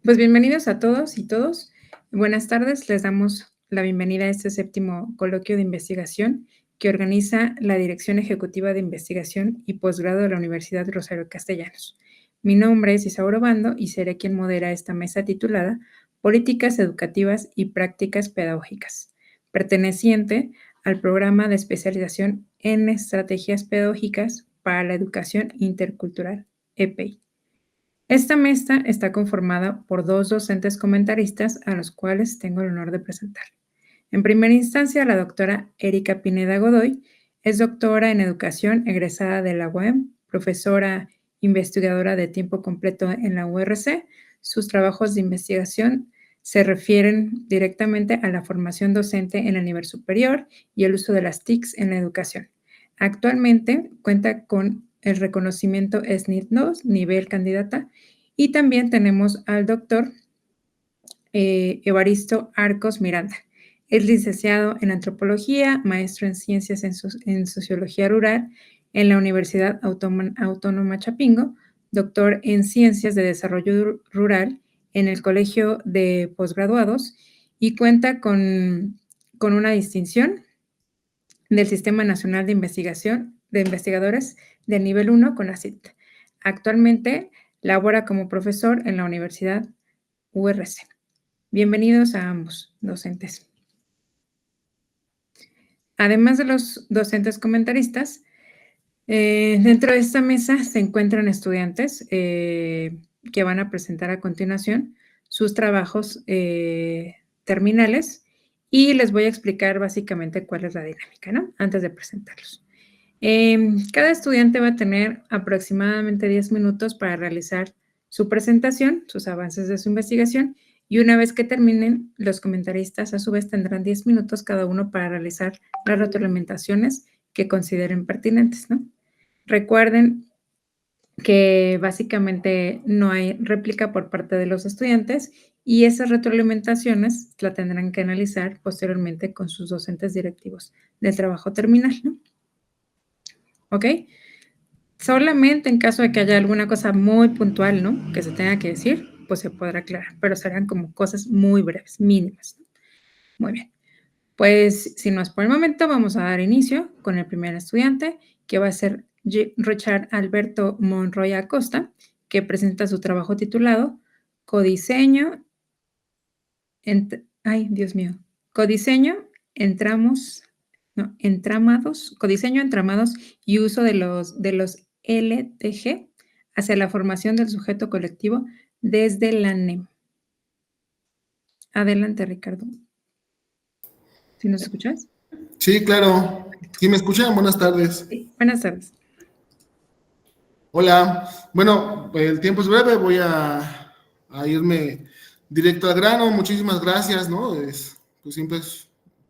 Pues bienvenidos a todos y todos. Buenas tardes, les damos la bienvenida a este séptimo coloquio de investigación que organiza la Dirección Ejecutiva de Investigación y Posgrado de la Universidad Rosario Castellanos. Mi nombre es Isauro Bando y seré quien modera esta mesa titulada Políticas Educativas y Prácticas Pedagógicas, perteneciente al programa de especialización en estrategias pedagógicas para la educación intercultural, EPEI. Esta mesa está conformada por dos docentes comentaristas a los cuales tengo el honor de presentar. En primera instancia, la doctora Erika Pineda Godoy es doctora en educación egresada de la UAM, profesora investigadora de tiempo completo en la URC. Sus trabajos de investigación se refieren directamente a la formación docente en el nivel superior y el uso de las TICs en la educación. Actualmente cuenta con el reconocimiento SNIT 2, nivel candidata, y también tenemos al doctor Evaristo Arcos Miranda. Es licenciado en Antropología, maestro en Ciencias en Sociología Rural en la Universidad Autónoma Chapingo, doctor en Ciencias de Desarrollo Rural en el Colegio de Posgraduados y cuenta con una distinción del Sistema Nacional de Investigadores del nivel 1 CONACYT. Actualmente labora como profesor en la Universidad URC. Bienvenidos a ambos docentes. Además de los docentes comentaristas, dentro de esta mesa se encuentran estudiantes que van a presentar a continuación sus trabajos terminales y les voy a explicar básicamente cuál es la dinámica, ¿no? Antes de presentarlos. Cada estudiante va a tener aproximadamente 10 minutos para realizar su presentación, sus avances de su investigación, y una vez que terminen, los comentaristas a su vez tendrán 10 minutos cada uno para realizar las retroalimentaciones que consideren pertinentes, ¿no? Recuerden que básicamente no hay réplica por parte de los estudiantes y esas retroalimentaciones la tendrán que analizar posteriormente con sus docentes directivos del trabajo terminal, ¿no? ¿Ok? Solamente en caso de que haya alguna cosa muy puntual, ¿no? Que se tenga que decir, pues se podrá aclarar, pero serán como cosas muy breves, mínimas. Muy bien. Pues, sin más por el momento, vamos a dar inicio con el primer estudiante, que va a ser Richard Alberto Monroy Acosta, que presenta su trabajo titulado Codiseño, Codiseño, Codiseño, entramados y uso de los LTG hacia la formación del sujeto colectivo desde la NEM. Adelante, Ricardo. ¿Sí nos escuchas? Sí, claro. ¿Sí me escuchan? Buenas tardes. Sí, buenas tardes. Hola. Bueno, el tiempo es breve, voy a irme directo al grano. Muchísimas gracias, ¿no? Pues siempre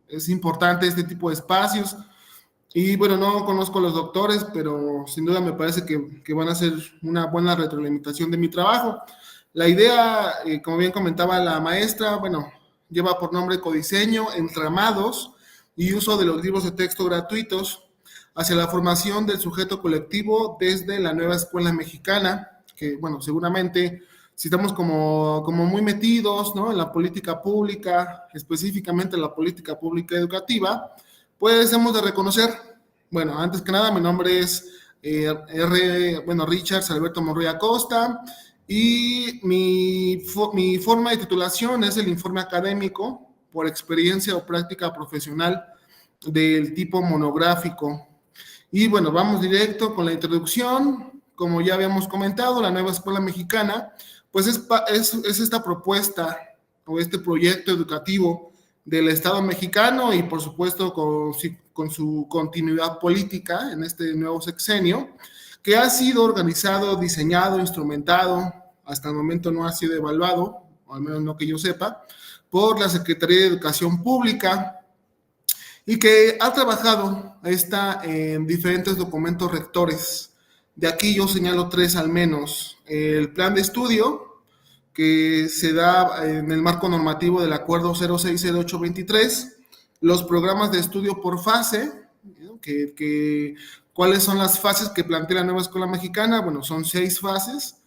es importante este tipo de espacios. Y bueno, no conozco a los doctores, pero sin duda me parece que van a hacer una buena retroalimentación de mi trabajo. La idea, como bien comentaba la maestra, bueno, lleva por nombre Codiseño, Entramados y uso de los libros de texto gratuitos hacia la formación del sujeto colectivo desde la nueva escuela mexicana, que bueno, seguramente si estamos como muy metidos, ¿no?, en la política pública, específicamente en la política pública educativa, pues hemos de reconocer, bueno, antes que nada, mi nombre es Richard Alberto Monroy Acosta, y mi forma de titulación es el informe académico por experiencia o práctica profesional del tipo monográfico. Y bueno, vamos directo con la introducción. Como ya habíamos comentado, la nueva escuela mexicana, pues es esta propuesta o este proyecto educativo del Estado mexicano y por supuesto con su continuidad política en este nuevo sexenio, que ha sido organizado, diseñado, instrumentado, hasta el momento no ha sido evaluado, o al menos no que yo sepa, por la Secretaría de Educación Pública, y que ha trabajado en diferentes documentos rectores. De aquí yo señalo 3 al menos. El plan de estudio, que se da en el marco normativo del Acuerdo 060823, los programas de estudio por fase, ¿no? ¿Cuáles son las fases que plantea la nueva escuela mexicana? Bueno, son 6 fases,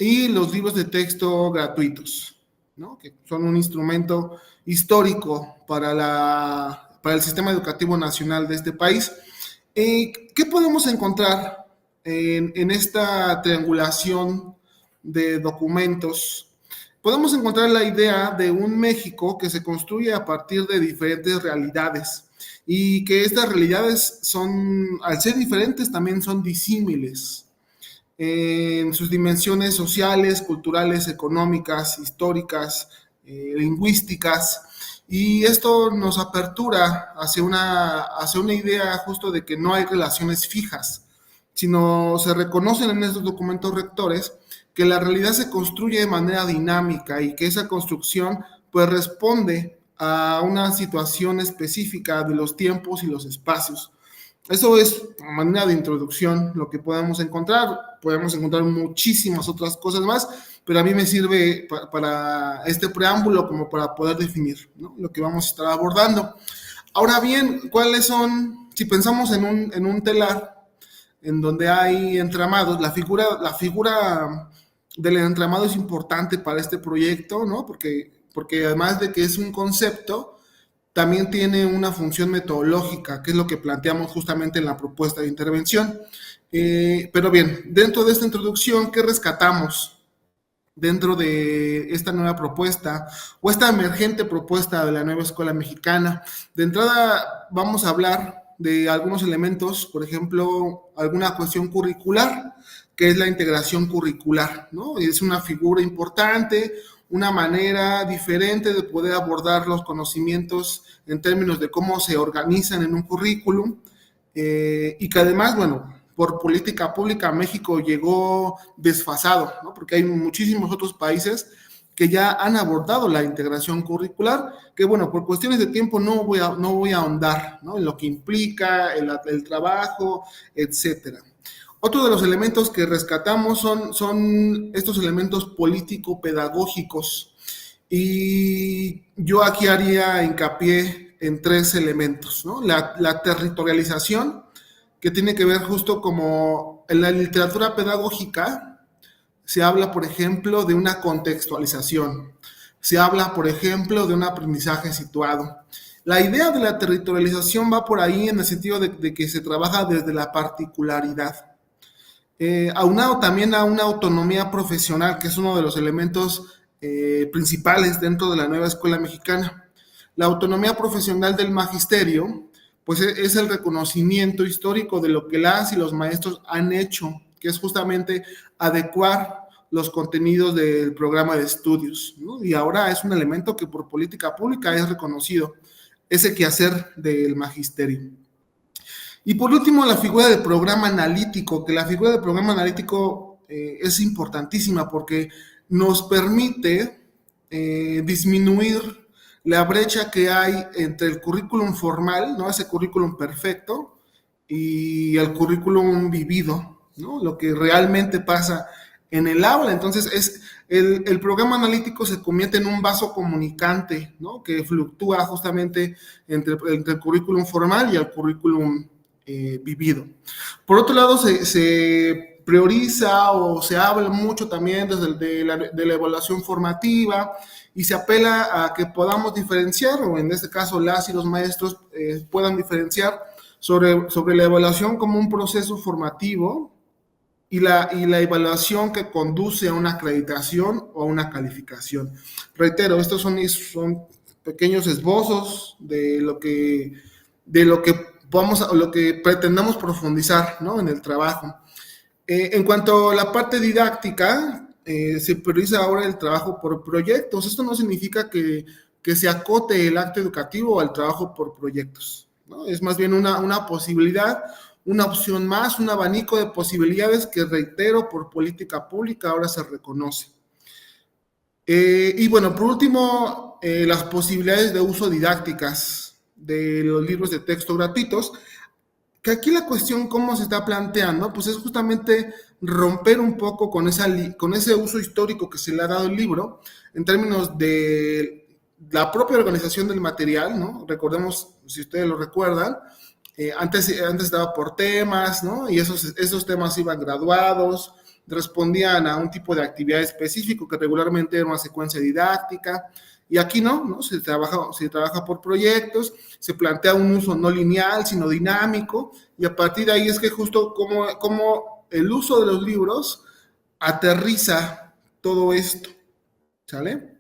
y los libros de texto gratuitos, ¿no? Que son un instrumento histórico para el sistema educativo nacional de este país. ¿Qué podemos encontrar en esta triangulación de documentos? Podemos encontrar la idea de un México que se construye a partir de diferentes realidades y que estas realidades son, al ser diferentes, también son disímiles en sus dimensiones sociales, culturales, económicas, históricas, lingüísticas, y esto nos apertura hacia una idea justo de que no hay relaciones fijas, sino se reconocen en estos documentos rectores que la realidad se construye de manera dinámica y que esa construcción pues responde a una situación específica de los tiempos y los espacios. Eso es a manera de introducción lo que podemos encontrar. Podemos encontrar muchísimas otras cosas más, pero a mí me sirve para este preámbulo como para poder definir, ¿no?, lo que vamos a estar abordando. Ahora bien, ¿cuáles son? Si pensamos en un telar en donde hay entramados, la figura del entramado es importante para este proyecto, ¿no? Porque además de que es un concepto, también tiene una función metodológica, que es lo que planteamos justamente en la propuesta de intervención. Pero bien, dentro de esta introducción, ¿qué rescatamos dentro de esta nueva propuesta o esta emergente propuesta de la nueva escuela mexicana? De entrada, vamos a hablar de algunos elementos, por ejemplo, alguna cuestión curricular, que es la integración curricular, ¿no? Es una figura importante, una manera diferente de poder abordar los conocimientos en términos de cómo se organizan en un currículum, y que además, bueno, por política pública México llegó desfasado, ¿no? Porque hay muchísimos otros países que ya han abordado la integración curricular, que bueno, por cuestiones de tiempo no voy a ahondar, ¿no?, en lo que implica el trabajo, etcétera. Otro de los elementos que rescatamos son estos elementos político-pedagógicos, y yo aquí haría hincapié en 3 elementos, ¿no? La territorialización, que tiene que ver justo como en la literatura pedagógica se habla, por ejemplo, de una contextualización, se habla, por ejemplo, de un aprendizaje situado. La idea de la territorialización va por ahí en el sentido de que se trabaja desde la particularidad. Aunado también a una autonomía profesional, que es uno de los elementos principales dentro de la nueva escuela mexicana. La autonomía profesional del magisterio, pues es el reconocimiento histórico de lo que las y los maestros han hecho, que es justamente adecuar los contenidos del programa de estudios, ¿no? Y ahora es un elemento que por política pública es reconocido, ese quehacer del magisterio. Y por último, la figura del programa analítico, que la figura del programa analítico es importantísima porque nos permite disminuir la brecha que hay entre el currículum formal, ¿no?, ese currículum perfecto, y el currículum vivido, ¿no?, lo que realmente pasa en el aula. Entonces, el programa analítico se convierte en un vaso comunicante, ¿no?, que fluctúa justamente entre el currículum formal y el currículum vivido. Por otro lado, se prioriza o se habla mucho también de la evaluación formativa y se apela a que podamos diferenciar, o en este caso las y los maestros puedan diferenciar sobre la evaluación como un proceso formativo y la evaluación que conduce a una acreditación o a una calificación. Reitero, estos son pequeños esbozos de lo que pretendamos profundizar, ¿no?, en el trabajo. En cuanto a la parte didáctica, se prioriza ahora el trabajo por proyectos. Esto no significa que se acote el acto educativo al trabajo por proyectos, ¿no? Es más bien una posibilidad, una opción más, un abanico de posibilidades que, reitero, por política pública ahora se reconoce. Y bueno, por último, las posibilidades de uso didácticas de los libros de texto gratuitos, que aquí la cuestión cómo se está planteando, pues es justamente romper un poco con ese uso histórico que se le ha dado al libro, en términos de la propia organización del material, ¿no? Recordemos, si ustedes lo recuerdan, antes estaba por temas, ¿no? Y esos temas iban graduados, respondían a un tipo de actividad específico que regularmente era una secuencia didáctica, y aquí no, se trabaja por proyectos, se plantea un uso no lineal, sino dinámico, y a partir de ahí es que justo como el uso de los libros aterriza todo esto, ¿sale?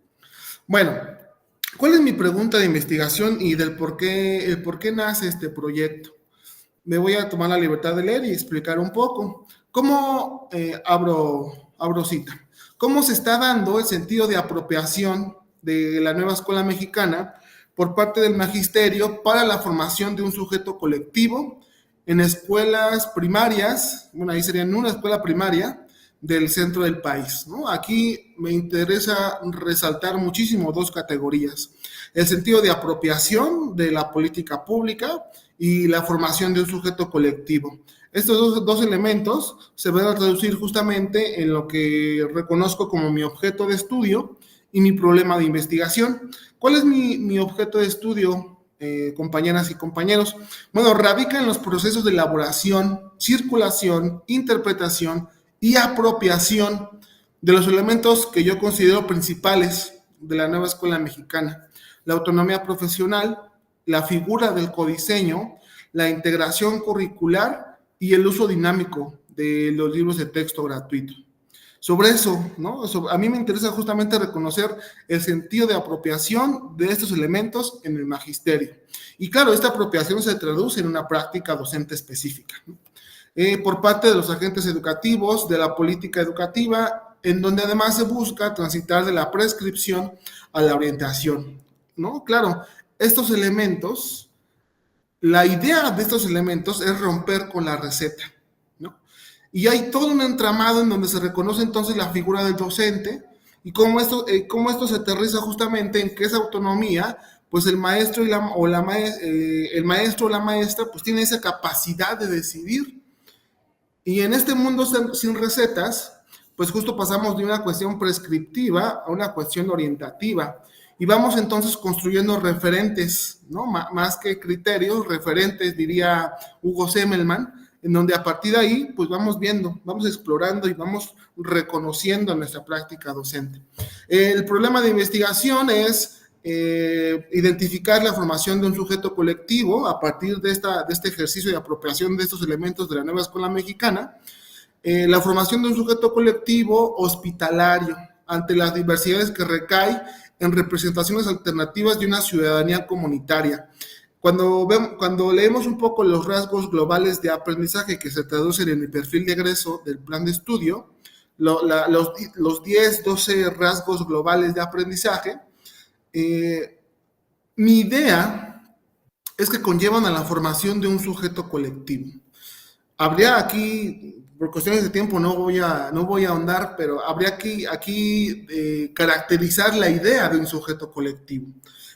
Bueno, ¿cuál es mi pregunta de investigación y el por qué nace este proyecto? Me voy a tomar la libertad de leer y explicar un poco. ¿Cómo, abro cita, cómo se está dando el sentido de apropiación de la nueva escuela mexicana por parte del magisterio para la formación de un sujeto colectivo en escuelas primarias, bueno, ahí sería en una escuela primaria del centro del país, ¿no? Aquí me interesa resaltar muchísimo dos categorías: el sentido de apropiación de la política pública y la formación de un sujeto colectivo. Estos dos elementos se van a traducir justamente en lo que reconozco como mi objeto de estudio y mi problema de investigación. ¿Cuál es mi objeto de estudio, compañeras y compañeros? Bueno, radica en los procesos de elaboración, circulación, interpretación y apropiación de los elementos que yo considero principales de la nueva escuela mexicana: la autonomía profesional, la figura del codiseño, la integración curricular y el uso dinámico de los libros de texto gratuito. Sobre eso, ¿no? A mí me interesa justamente reconocer el sentido de apropiación de estos elementos en el magisterio. Y claro, esta apropiación se traduce en una práctica docente específica, ¿no? Por parte de los agentes educativos, de la política educativa, en donde además se busca transitar de la prescripción a la orientación, ¿no? Claro, estos elementos, la idea de estos elementos es romper con la receta, ¿no? Y hay todo un entramado en donde se reconoce entonces la figura del docente y cómo esto se aterriza justamente en que esa autonomía, pues el maestro el maestro o la maestra pues tiene esa capacidad de decidir. Y en este mundo sin recetas, pues justo pasamos de una cuestión prescriptiva a una cuestión orientativa. Y vamos entonces construyendo referentes, ¿no? Más que criterios, referentes, diría Hugo Semmelmann, en donde a partir de ahí, pues vamos viendo, vamos explorando y vamos reconociendo nuestra práctica docente. El problema de investigación es identificar la formación de un sujeto colectivo a partir de este ejercicio de apropiación de estos elementos de la nueva escuela mexicana, la formación de un sujeto colectivo hospitalario ante las diversidades que recae en representaciones alternativas de una ciudadanía comunitaria. Cuando leemos un poco los rasgos globales de aprendizaje que se traducen en el perfil de egreso del plan de estudio, los 10, 12 rasgos globales de aprendizaje, mi idea es que conllevan a la formación de un sujeto colectivo. Habría aquí, por cuestiones de tiempo no voy a ahondar, pero habría aquí caracterizar la idea de un sujeto colectivo.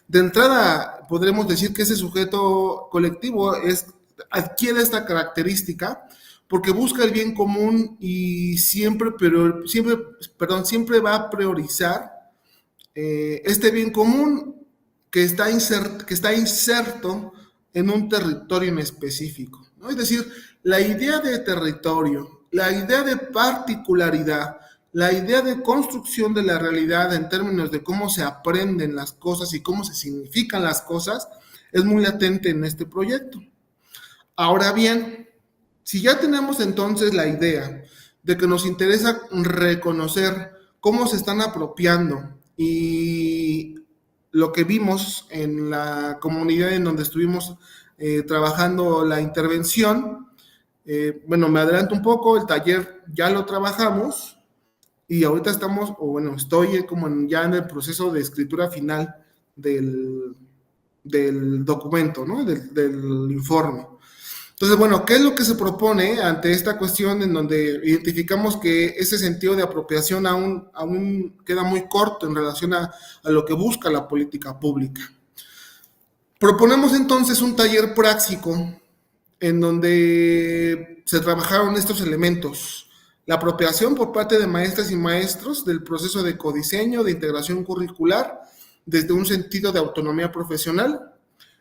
De entrada, podremos decir que ese sujeto colectivo adquiere esta característica porque busca el bien común y siempre va a priorizar este bien común que está inserto en un territorio en específico, ¿no? Es decir, la idea de territorio, la idea de particularidad, la idea de construcción de la realidad en términos de cómo se aprenden las cosas y cómo se significan las cosas, es muy latente en este proyecto. Ahora bien, si ya tenemos entonces la idea de que nos interesa reconocer cómo se están apropiando y lo que vimos en la comunidad en donde estuvimos trabajando la intervención, bueno, me adelanto un poco, el taller ya lo trabajamos y ahorita estoy como ya en el proceso de escritura final del documento, ¿no? Del informe. Entonces, bueno, ¿qué es lo que se propone ante esta cuestión en donde identificamos que ese sentido de apropiación aún queda muy corto en relación a lo que busca la política pública? Proponemos entonces un taller práctico en donde se trabajaron estos elementos: la apropiación por parte de maestras y maestros del proceso de codiseño, de integración curricular, desde un sentido de autonomía profesional,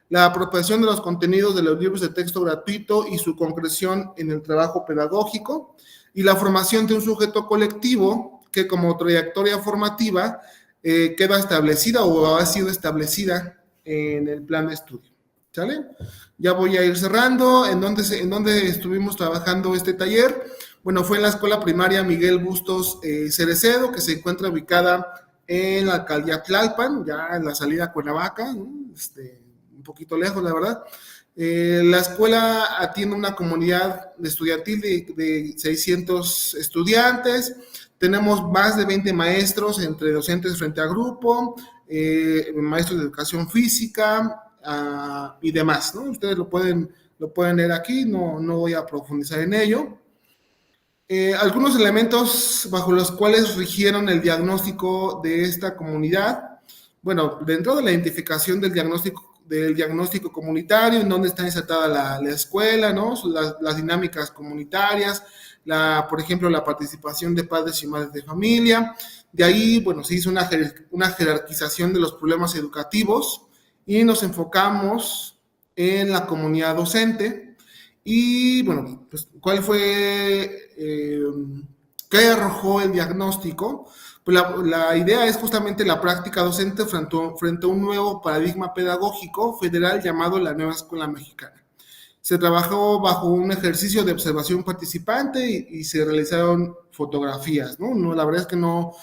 la apropiación de los contenidos de los libros de texto gratuito y su concreción en el trabajo pedagógico, y la formación de un sujeto colectivo que como trayectoria formativa queda establecida o ha sido establecida en el plan de estudio. ¿Sale? Ya voy a ir cerrando. ¿En dónde estuvimos trabajando este taller? Bueno, fue en la escuela primaria Miguel Bustos Cerecedo, que se encuentra ubicada en la alcaldía Tlalpan, ya en la salida a Cuernavaca, ¿no? Un poquito lejos, la verdad. La escuela atiende una comunidad estudiantil de 600 estudiantes. Tenemos más de 20 maestros, entre docentes frente a grupo, maestros de educación física y demás, ¿no? Ustedes lo pueden leer aquí, no voy a profundizar en ello. Algunos elementos bajo los cuales rigieron el diagnóstico de esta comunidad. Bueno, dentro de la identificación del diagnóstico comunitario, en dónde está insertada la escuela, ¿no? Las dinámicas comunitarias, por ejemplo, la participación de padres y madres de familia. De ahí, bueno, se hizo una jerarquización de los problemas educativos y nos enfocamos en la comunidad docente. Y, bueno, pues, ¿cuál fue, qué arrojó el diagnóstico? Pues la idea es justamente la práctica docente frente a un nuevo paradigma pedagógico federal llamado la Nueva Escuela Mexicana. Se trabajó bajo un ejercicio de observación participante y se realizaron fotografías, ¿no? La verdad es que no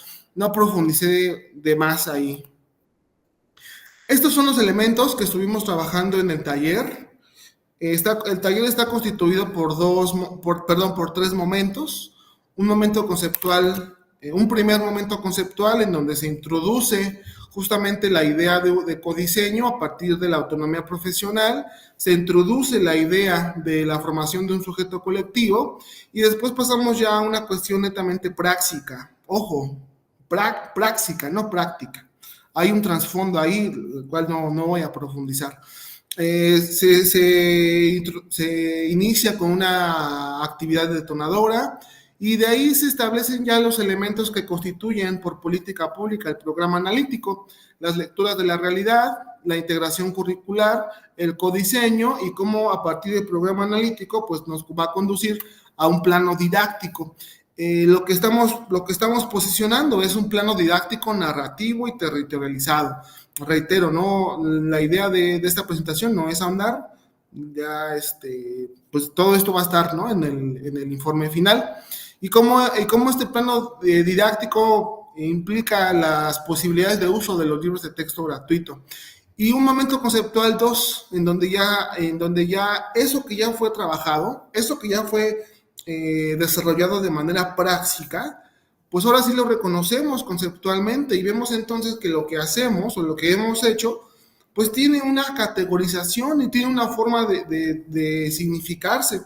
profundicé de más ahí. Estos son los elementos que estuvimos trabajando en el taller. El taller está constituido por 3 momentos. Un momento conceptual, un primer momento conceptual en donde se introduce justamente la idea de codiseño a partir de la autonomía profesional, se introduce la idea de la formación de un sujeto colectivo y después pasamos ya a una cuestión netamente práctica. Ojo, práctica, no práctica. Hay un trasfondo ahí, el cual no voy a profundizar. Se inicia con una actividad detonadora y de ahí se establecen ya los elementos que constituyen por política pública el programa analítico, las lecturas de la realidad, la integración curricular, el codiseño y cómo a partir del programa analítico pues nos va a conducir a un plano didáctico. Lo que estamos posicionando es un plano didáctico narrativo y territorializado. Reitero, ¿no? La idea de esta presentación no es ahondar, ya pues todo esto va a estar, ¿no? en el informe final. Y cómo este plano didáctico implica las posibilidades de uso de los libros de texto gratuito. Y un momento conceptual 2, en donde ya eso que ya fue trabajado, eso que ya fue desarrollado de manera práctica, pues ahora sí lo reconocemos conceptualmente y vemos entonces que lo que hacemos o lo que hemos hecho, pues tiene una categorización y tiene una forma de significarse,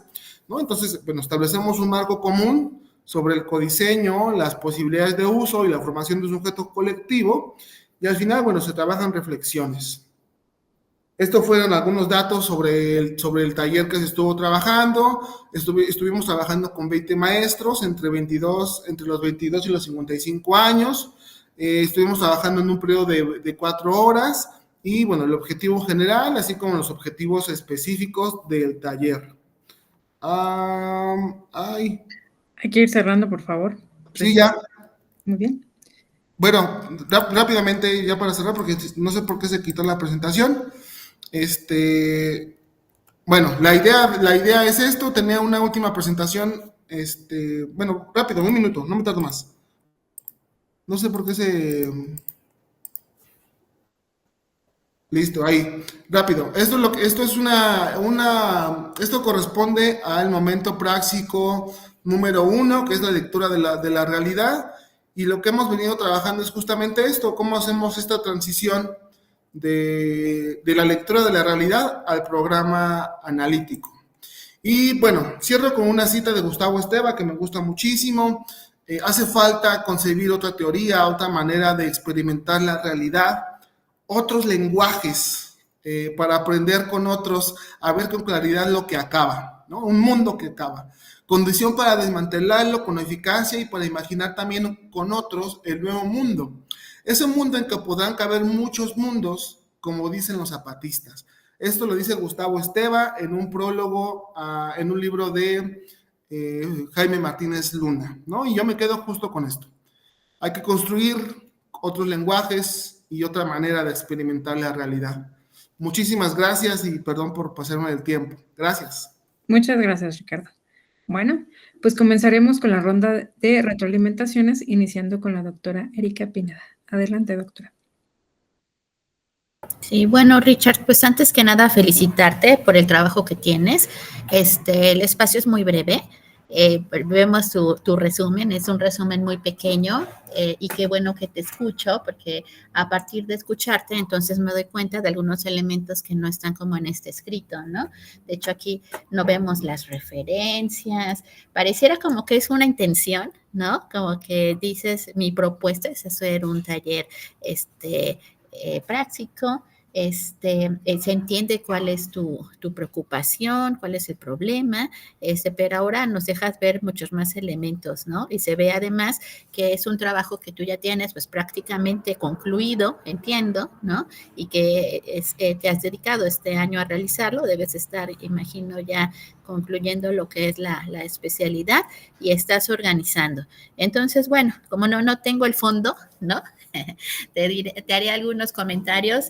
¿no? Entonces, bueno, establecemos un marco común sobre el codiseño, las posibilidades de uso y la formación de un sujeto colectivo y al final, bueno, se trabajan reflexiones. Estos fueron algunos datos sobre el taller que se estuvo trabajando. Estuvimos trabajando con 20 maestros entre los 22 y los 55 años. Estuvimos trabajando en un periodo de 4 horas. Y bueno, el objetivo general, así como los objetivos específicos del taller. Hay que ir cerrando, por favor. Sí, ya. Muy bien. Bueno, rápidamente, ya para cerrar, porque no sé por qué se quitó la presentación. Bueno, la idea es esto. Tenía una última presentación, bueno, rápido, 1 minuto, no me tardo más. No sé por qué listo, ahí, rápido. Esto corresponde al momento práctico número 1, que es la lectura de la realidad, y lo que hemos venido trabajando es justamente esto, cómo hacemos esta transición de la lectura de la realidad al programa analítico. Y bueno, cierro con una cita de Gustavo Esteva que me gusta muchísimo. Hace falta concebir otra teoría, otra manera de experimentar la realidad, otros lenguajes para aprender con otros, a ver con claridad lo que acaba, ¿no? Un mundo que acaba. Condición para desmantelarlo con eficacia y para imaginar también con otros el nuevo mundo. Ese mundo en que podrán caber muchos mundos, como dicen los zapatistas. Esto lo dice Gustavo Esteva en un prólogo, en un libro de Jaime Martínez Luna, ¿no? Y yo me quedo justo con esto. Hay que construir otros lenguajes y otra manera de experimentar la realidad. Muchísimas gracias y perdón por pasarme el tiempo. Gracias. Muchas gracias, Ricardo. Bueno, pues comenzaremos con la ronda de retroalimentaciones, iniciando con la doctora Erika Pineda. Adelante, doctora. Sí, bueno, Richard, pues antes que nada felicitarte por el trabajo que tienes. El espacio es muy breve. Vemos tu resumen, es un resumen muy pequeño y qué bueno que te escucho, porque a partir de escucharte, entonces me doy cuenta de algunos elementos que no están como en este escrito, ¿no? De hecho, aquí no vemos las referencias, pareciera como que es una intención, ¿no? Como que dices, mi propuesta es hacer un taller, práctico, se entiende cuál es tu preocupación, cuál es el problema, pero ahora nos dejas ver muchos más elementos, ¿no? Y se ve además que es un trabajo que tú ya tienes pues prácticamente concluido, entiendo, ¿no? Y que te has dedicado este año a realizarlo, debes estar, imagino, ya concluyendo lo que es la especialidad y estás organizando. Entonces, bueno, como no tengo el fondo, ¿no? Te haré algunos comentarios,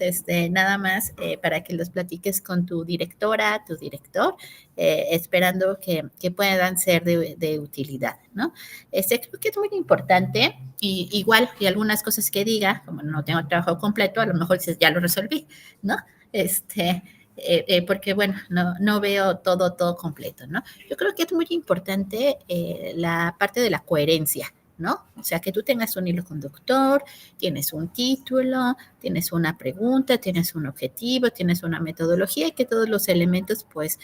nada más para que los platiques con tu directora, tu director, esperando que puedan ser de utilidad, ¿no? Creo que es muy importante, y igual, y algunas cosas que diga, como no tengo trabajo completo, a lo mejor dices, ya lo resolví, ¿no? Porque bueno, no veo todo completo, ¿no? Yo creo que es muy importante la parte de la coherencia, ¿no? O sea, que tú tengas un hilo conductor, tienes un título, tienes una pregunta, tienes un objetivo, tienes una metodología y que todos los elementos pues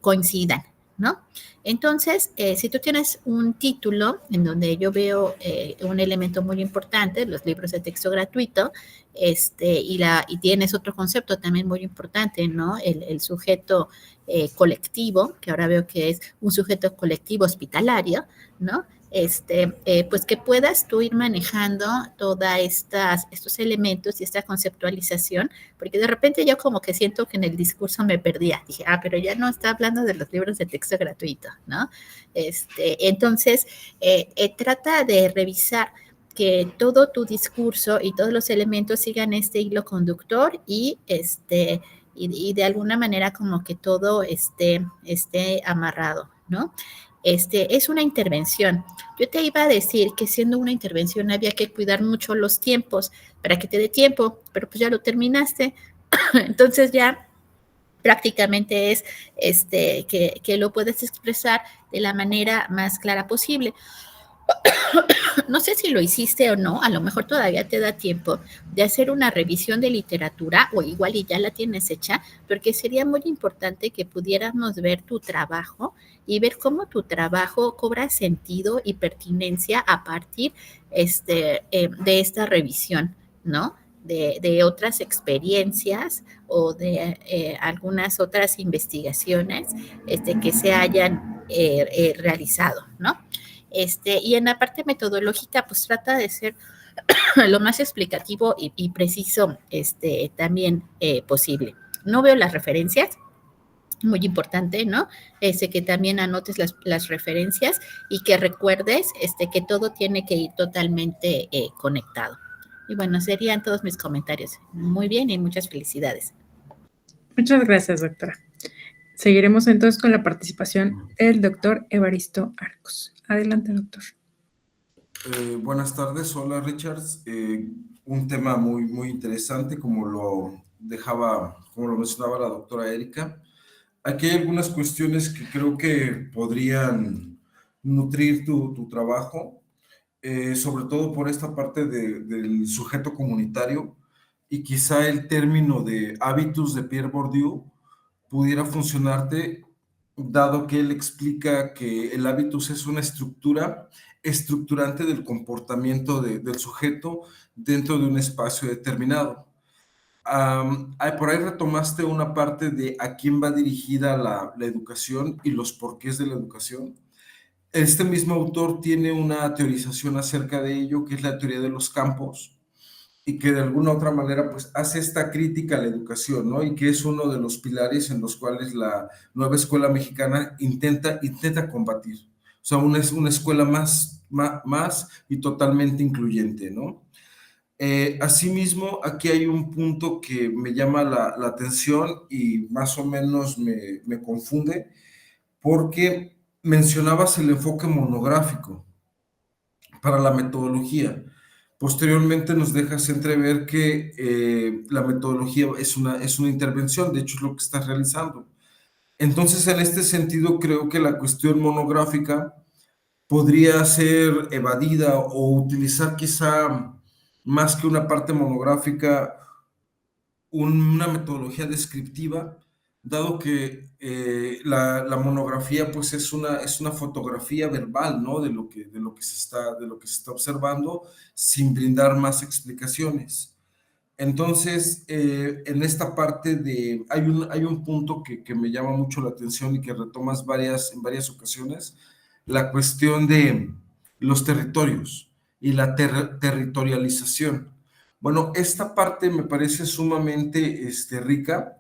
coincidan, ¿no? Entonces, si tú tienes un título en donde yo veo un elemento muy importante, los libros de texto gratuito, y tienes otro concepto también muy importante, ¿no? El sujeto colectivo, que ahora veo que es un sujeto colectivo hospitalario, ¿no? Pues que puedas tú ir manejando todos estos elementos y esta conceptualización, porque de repente yo como que siento que en el discurso me perdía. Dije, pero ya no está hablando de los libros de texto gratuito, ¿no? Entonces, trata de revisar que todo tu discurso y todos los elementos sigan este hilo conductor y de alguna manera como que todo esté amarrado, ¿no? Es una intervención. Yo te iba a decir que siendo una intervención había que cuidar mucho los tiempos para que te dé tiempo, pero pues ya lo terminaste. Entonces ya prácticamente es que lo puedes expresar de la manera más clara posible. No sé si lo hiciste o no, a lo mejor todavía te da tiempo de hacer una revisión de literatura o igual y ya la tienes hecha, porque sería muy importante que pudiéramos ver tu trabajo y ver cómo tu trabajo cobra sentido y pertinencia a partir de esta revisión, ¿no? De otras experiencias o de algunas otras investigaciones que se hayan realizado, ¿no? Y en la parte metodológica, pues trata de ser lo más explicativo y preciso también posible. No veo las referencias, muy importante, ¿no? Que también anotes las referencias y que recuerdes que todo tiene que ir totalmente conectado. Y bueno, serían todos mis comentarios. Muy bien y muchas felicidades. Muchas gracias, doctora. Seguiremos entonces con la participación del doctor Evaristo Arcos. Adelante, doctor. Buenas tardes, hola Richards. Un tema muy interesante, como lo mencionaba la doctora Erika. Aquí hay algunas cuestiones que creo que podrían nutrir tu trabajo, sobre todo por esta parte del sujeto comunitario, y quizá el término de hábitos de Pierre Bourdieu pudiera funcionarte, dado que él explica que el hábitus es una estructura estructurante del comportamiento del sujeto dentro de un espacio determinado. Por ahí retomaste una parte de a quién va dirigida la educación y los porqués de la educación. Este mismo autor tiene una teorización acerca de ello, que es la teoría de los campos, y que de alguna otra manera pues hace esta crítica a la educación, ¿no? Y que es uno de los pilares en los cuales la nueva escuela mexicana intenta combatir. O sea, es una escuela más y totalmente incluyente, ¿no? Asimismo, aquí hay un punto que me llama la atención y más o menos me confunde, porque mencionabas el enfoque monográfico para la metodología. Posteriormente nos dejas entrever que la metodología es una intervención, de hecho es lo que estás realizando. Entonces, en este sentido, creo que la cuestión monográfica podría ser evadida o utilizar quizá más que una parte monográfica, una metodología descriptiva, dado que la monografía pues es una fotografía verbal, ¿no? De lo que se está observando, sin brindar más explicaciones. Entonces, en esta parte hay un punto que me llama mucho la atención y que retomas en varias ocasiones, la cuestión de los territorios y la territorialización. Bueno, esta parte me parece sumamente rica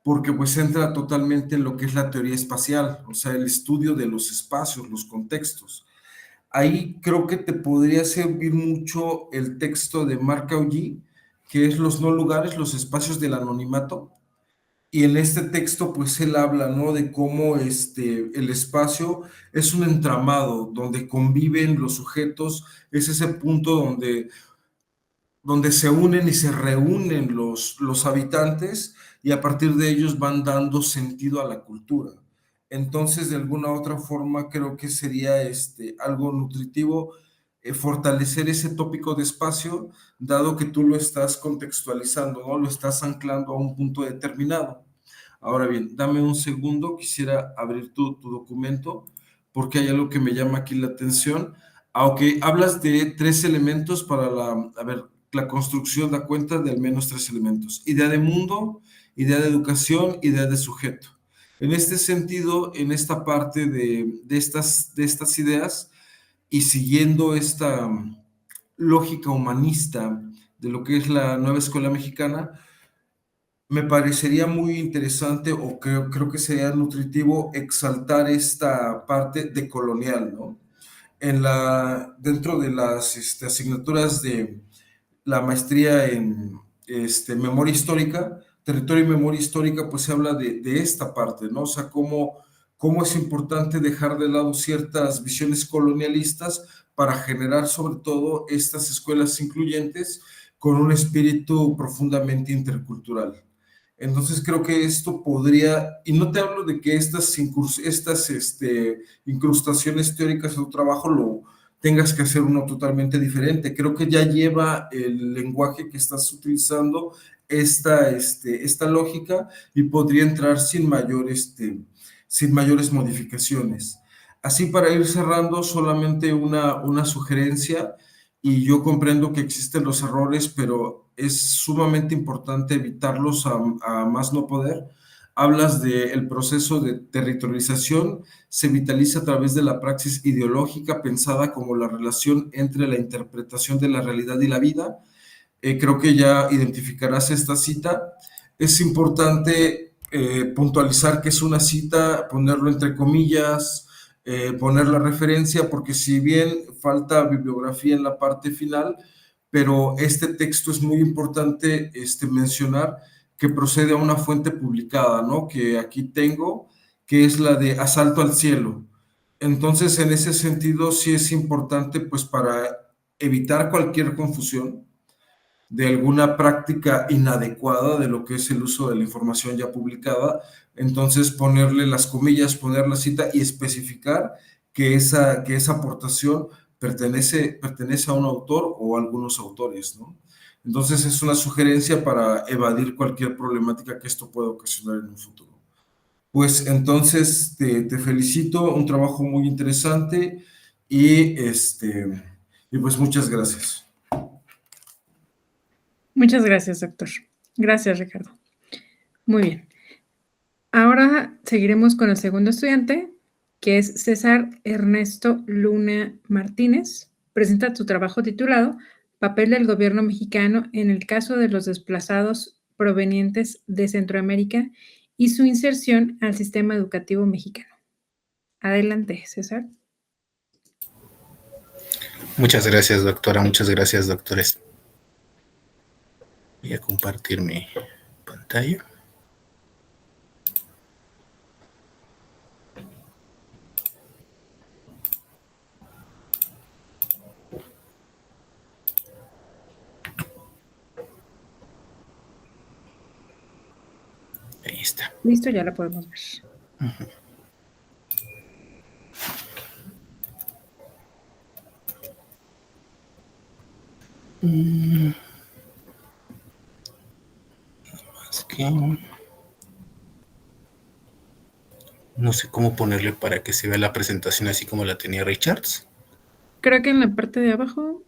porque pues entra totalmente en lo que es la teoría espacial, o sea, el estudio de los espacios, los contextos. Ahí creo que te podría servir mucho el texto de Marc Augí, que es Los no lugares, los espacios del anonimato. Y en este texto, pues él habla, ¿no? De cómo el espacio es un entramado donde conviven los sujetos, es ese punto donde se unen y se reúnen los habitantes y a partir de ellos van dando sentido a la cultura. Entonces, de alguna otra forma, creo que sería algo nutritivo fortalecer ese tópico de espacio, dado que tú lo estás contextualizando, ¿no? Lo estás anclando a un punto determinado. Ahora bien, dame un segundo, quisiera abrir tu documento, porque hay algo que me llama aquí la atención. Aunque hablas de 3 elementos para la construcción da cuenta de al menos 3 elementos: idea de mundo, idea de educación, idea de sujeto. En este sentido, en esta parte de estas ideas y siguiendo esta lógica humanista de lo que es la nueva escuela mexicana, me parecería muy interesante o creo que sería nutritivo exaltar esta parte de colonial, ¿no? Dentro de las asignaturas de la maestría en memoria histórica, territorio y memoria histórica, pues se habla de esta parte, ¿no? O sea, cómo es importante dejar de lado ciertas visiones colonialistas para generar sobre todo estas escuelas incluyentes con un espíritu profundamente intercultural. Entonces creo que esto podría, y no te hablo de que estas incrustaciones teóricas de tu trabajo lo tengas que hacer uno totalmente diferente. Creo que ya lleva el lenguaje que estás utilizando esta lógica y podría entrar sin mayores modificaciones. Así, para ir cerrando, solamente una sugerencia, y yo comprendo que existen los errores, pero es sumamente importante evitarlos a más no poder. Hablas del proceso de territorialización, se vitaliza a través de la praxis ideológica pensada como la relación entre la interpretación de la realidad y la vida. Creo que ya identificarás esta cita. Es importante puntualizar que es una cita, ponerlo entre comillas, poner la referencia, porque si bien falta bibliografía en la parte final, pero este texto es muy importante mencionar que procede a una fuente publicada, ¿no? Que aquí tengo, que es la de Asalto al Cielo. Entonces, en ese sentido, sí es importante, pues, para evitar cualquier confusión de alguna práctica inadecuada de lo que es el uso de la información ya publicada, entonces ponerle las comillas, poner la cita y especificar que esa aportación pertenece a un autor o a algunos autores, ¿no? Entonces es una sugerencia para evadir cualquier problemática que esto pueda ocasionar en un futuro. Pues entonces te felicito, un trabajo muy interesante y pues muchas gracias. Muchas gracias, doctor. Gracias, Ricardo. Muy bien. Ahora seguiremos con el segundo estudiante, que es César Ernesto Luna Martínez. Presenta tu trabajo titulado papel del gobierno mexicano en el caso de los desplazados provenientes de Centroamérica y su inserción al sistema educativo mexicano. Adelante, César. Muchas gracias, doctora. Muchas gracias, doctores. Voy a compartir mi pantalla. Ahí está. Listo, ya la podemos ver. Es que no sé cómo ponerle para que se vea la presentación así como la tenía Richards. Creo que en la parte de abajo,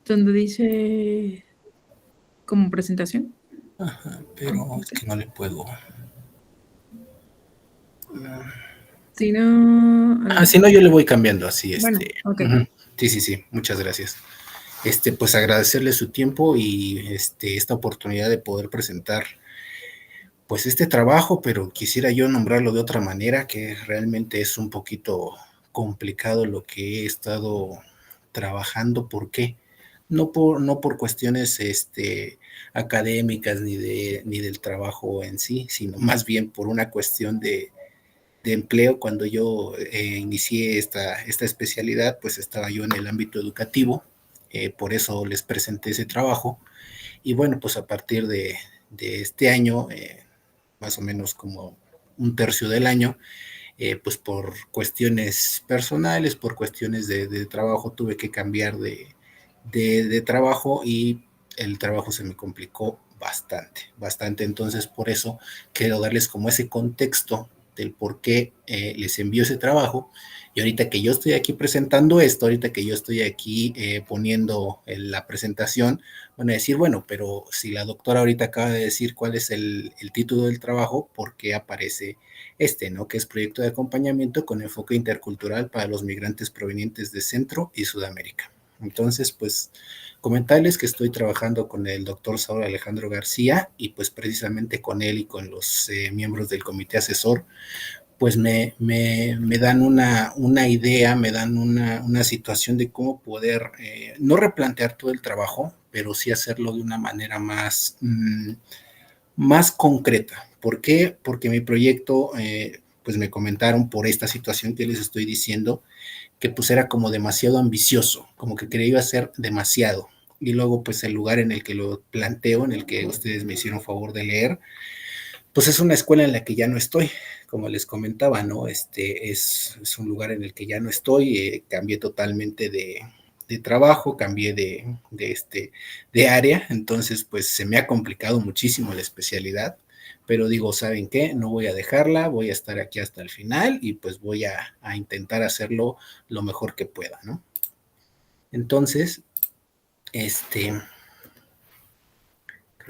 donde dice como presentación. Ajá, pero es que no le puedo. Si no... Si no, yo le voy cambiando así. Bueno, okay. Sí, muchas gracias. Pues agradecerle su tiempo y esta oportunidad de poder presentar pues este trabajo, pero quisiera yo nombrarlo de otra manera, que realmente es un poquito complicado lo que he estado trabajando. ¿Por qué? No por cuestiones académicas ni del trabajo en sí, sino más bien por una cuestión de empleo. Cuando yo inicié esta especialidad, pues estaba yo en el ámbito educativo, por eso les presenté ese trabajo, y bueno, pues a partir de este año, más o menos como un tercio del año, pues por cuestiones personales, por cuestiones de trabajo, tuve que cambiar de trabajo y el trabajo se me complicó bastante. Entonces, por eso quiero darles como ese contexto del por qué les envío ese trabajo. Y ahorita que yo estoy aquí presentando esto, ahorita que yo estoy aquí poniendo la presentación, van a decir, bueno, pero si la doctora ahorita acaba de decir cuál es el título del trabajo, ¿por qué aparece ¿no? Que es Proyecto de Acompañamiento con Enfoque Intercultural para los Migrantes Provenientes de Centro y Sudamérica? Entonces, pues, comentarles que estoy trabajando con el doctor Saúl Alejandro García, y pues precisamente con él y con los miembros del comité asesor, pues me dan una idea, me dan una situación de cómo poder no replantear todo el trabajo, pero sí hacerlo de una manera más concreta. ¿Por qué? Porque mi proyecto, pues me comentaron por esta situación que les estoy diciendo, que pues era como demasiado ambicioso, como que quería hacer demasiado. Y luego pues el lugar en el que lo planteo, en el que ustedes me hicieron favor de leer, pues es una escuela en la que ya no estoy, como les comentaba, ¿no? Es un lugar en el que ya no estoy, cambié totalmente de trabajo, cambié de área, entonces pues se me ha complicado muchísimo la especialidad, pero digo, ¿saben qué? No voy a dejarla, voy a estar aquí hasta el final y pues voy a intentar hacerlo lo mejor que pueda, ¿no? Entonces, creo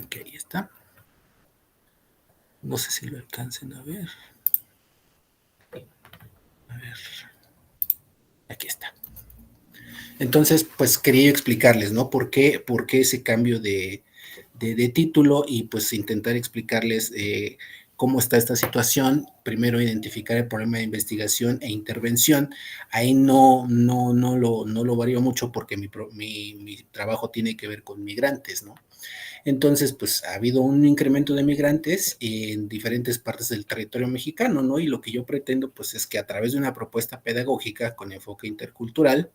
que ahí está. No sé si lo alcancen a ver. A ver. Aquí está. Entonces, pues quería explicarles, ¿no? ¿Por qué ese cambio de título? Y pues intentar explicarles cómo está esta situación. Primero, identificar el problema de investigación e intervención. Ahí no lo varío mucho porque mi trabajo tiene que ver con migrantes, ¿no? Entonces, pues ha habido un incremento de migrantes en diferentes partes del territorio mexicano, ¿no? Y lo que yo pretendo, pues, es que a través de una propuesta pedagógica con enfoque intercultural,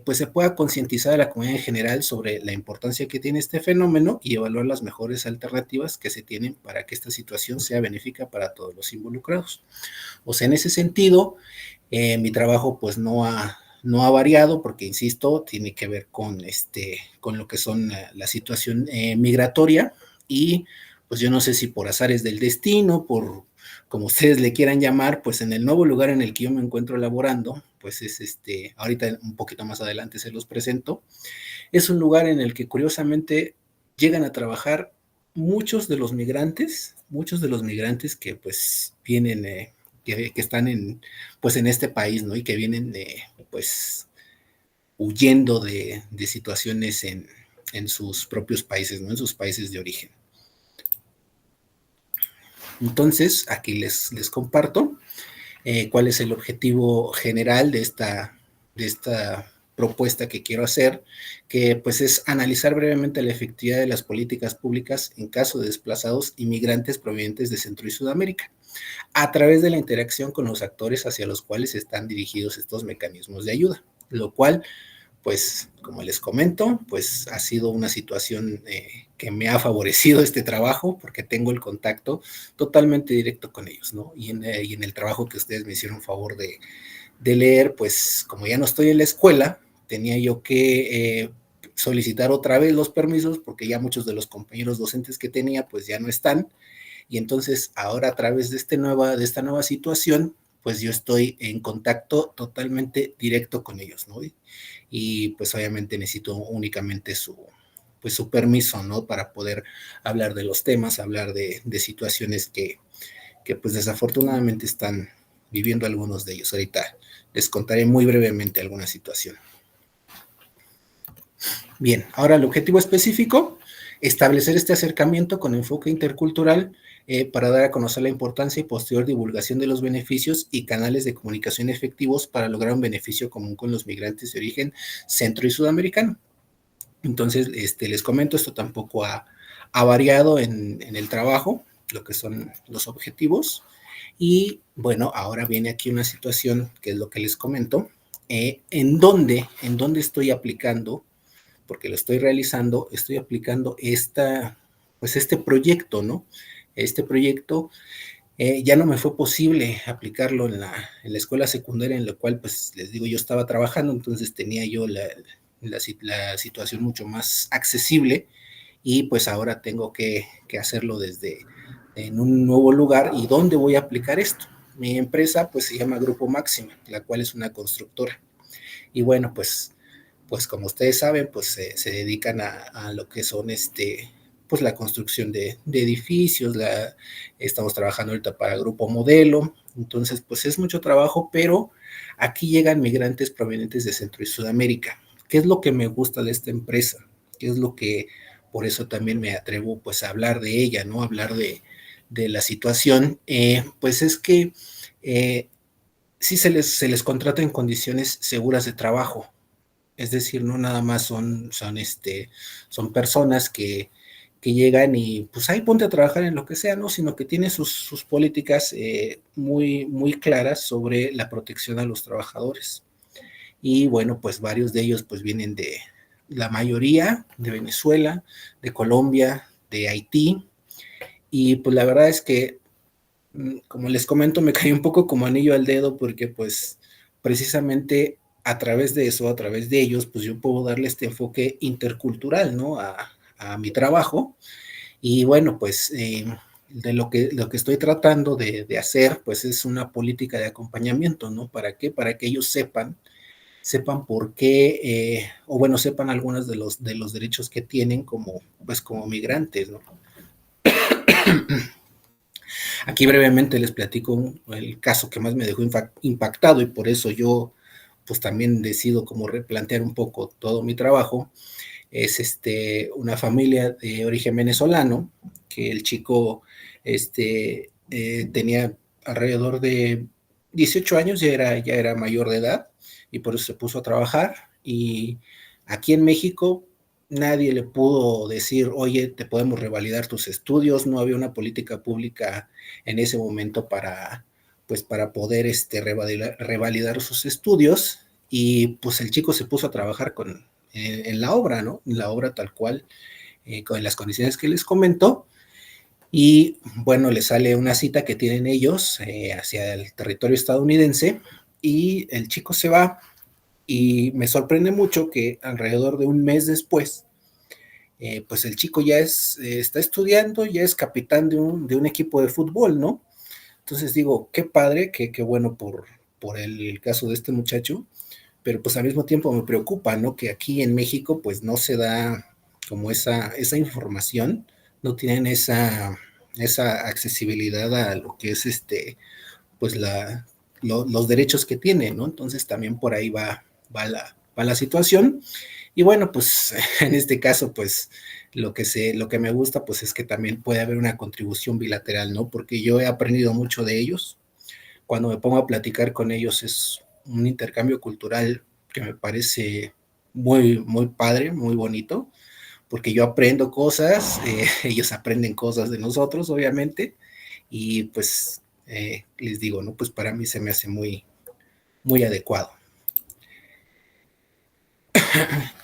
pues se pueda concientizar a la comunidad en general sobre la importancia que tiene este fenómeno y evaluar las mejores alternativas que se tienen para que esta situación sea benéfica para todos los involucrados. O sea, en ese sentido, mi trabajo, pues, no ha variado porque, insisto, tiene que ver con lo que son la situación migratoria, y pues yo no sé si por azares del destino, por como ustedes le quieran llamar, pues en el nuevo lugar en el que yo me encuentro laborando, pues es ahorita un poquito más adelante se los presento, es un lugar en el que curiosamente llegan a trabajar muchos de los migrantes que pues vienen, que están en este país, ¿no? Y que vienen, pues, huyendo de situaciones en sus propios países, ¿no? En sus países de origen. Entonces, aquí les comparto cuál es el objetivo general de esta propuesta que quiero hacer, que pues es analizar brevemente la efectividad de las políticas públicas en caso de desplazados inmigrantes provenientes de Centro y Sudamérica, a través de la interacción con los actores hacia los cuales están dirigidos estos mecanismos de ayuda, lo cual, pues, como les comento, pues ha sido una situación que me ha favorecido este trabajo porque tengo el contacto totalmente directo con ellos, ¿no? Y en el trabajo que ustedes me hicieron favor de leer, pues como ya no estoy en la escuela, tenía yo que solicitar otra vez los permisos porque ya muchos de los compañeros docentes que tenía pues ya no están, y entonces ahora a través de esta nueva situación, pues yo estoy en contacto totalmente directo con ellos, ¿no? Y pues obviamente necesito únicamente su permiso, ¿no? Para poder hablar de los temas, hablar de situaciones que pues desafortunadamente están viviendo algunos de ellos. Ahorita les contaré muy brevemente alguna situación. Bien, ahora el objetivo específico, establecer este acercamiento con enfoque intercultural para dar a conocer la importancia y posterior divulgación de los beneficios y canales de comunicación efectivos para lograr un beneficio común con los migrantes de origen centro y sudamericano. Entonces, les comento, esto tampoco ha variado en el trabajo, lo que son los objetivos. Y bueno, ahora viene aquí una situación que es lo que les comento, en dónde estoy aplicando, porque lo estoy realizando, estoy aplicando este proyecto, ¿no? Este proyecto ya no me fue posible aplicarlo en la escuela secundaria, en la cual, pues, les digo, yo estaba trabajando, entonces tenía yo la situación mucho más accesible, y pues ahora tengo que hacerlo en un nuevo lugar. ¿Y dónde voy a aplicar esto? Mi empresa pues se llama Grupo Máxima, la cual es una constructora. Y bueno, pues como ustedes saben, pues se dedican a lo que son pues la construcción de edificios, estamos trabajando ahorita para Grupo Modelo, entonces pues es mucho trabajo, pero aquí llegan migrantes provenientes de Centro y Sudamérica. ¿Qué es lo que me gusta de esta empresa? ¿Qué es lo que, por eso también me atrevo pues a hablar de ella, ¿no? Hablar de la situación, pues es que sí se les contrata en condiciones seguras de trabajo. Es decir, no nada más son personas que llegan y pues ahí ponte a trabajar en lo que sea, ¿no? Sino que tiene sus políticas muy, muy claras sobre la protección a los trabajadores. Y bueno, pues varios de ellos pues vienen la mayoría de Venezuela, de Colombia, de Haití, y pues la verdad es que, como les comento, me caí un poco como anillo al dedo porque pues precisamente a través de eso, a través de ellos, pues yo puedo darle este enfoque intercultural, ¿no? A mi trabajo. Y bueno, pues de lo que estoy tratando de hacer, pues es una política de acompañamiento, ¿no? ¿Para qué? Para que ellos sepan por qué, o bueno, sepan algunos de los derechos que tienen como migrantes, ¿no? Aquí brevemente les platico el caso que más me dejó impactado, y por eso yo pues también decido como replantear un poco todo mi trabajo. Es una familia de origen venezolano, que el chico tenía alrededor de 18 años, ya era mayor de edad, y por eso se puso a trabajar. Y aquí en México nadie le pudo decir, oye, te podemos revalidar tus estudios. No había una política pública en ese momento para poder revalidar sus estudios. Y pues el chico se puso a trabajar en la obra, ¿no? En la obra tal cual, con las condiciones que les comento. Y bueno, le sale una cita que tienen ellos hacia el territorio estadounidense, y el chico se va. Y me sorprende mucho que alrededor de un mes después, pues el chico ya está estudiando, ya es capitán de un equipo de fútbol, ¿no? Entonces digo, qué padre, qué bueno por el caso de este muchacho, pero pues al mismo tiempo me preocupa, ¿no? Que aquí en México pues no se da como esa información, no tienen esa accesibilidad a lo que es pues los derechos que tienen, ¿no? Entonces también por ahí va la situación. Y bueno, pues en este caso, pues lo que me gusta, pues es que también puede haber una contribución bilateral, ¿no? Porque yo he aprendido mucho de ellos. Cuando me pongo a platicar con ellos es un intercambio cultural que me parece muy, muy padre, muy bonito, porque yo aprendo cosas, ellos aprenden cosas de nosotros, obviamente, y pues les digo, ¿no? Pues para mí se me hace muy, muy adecuado.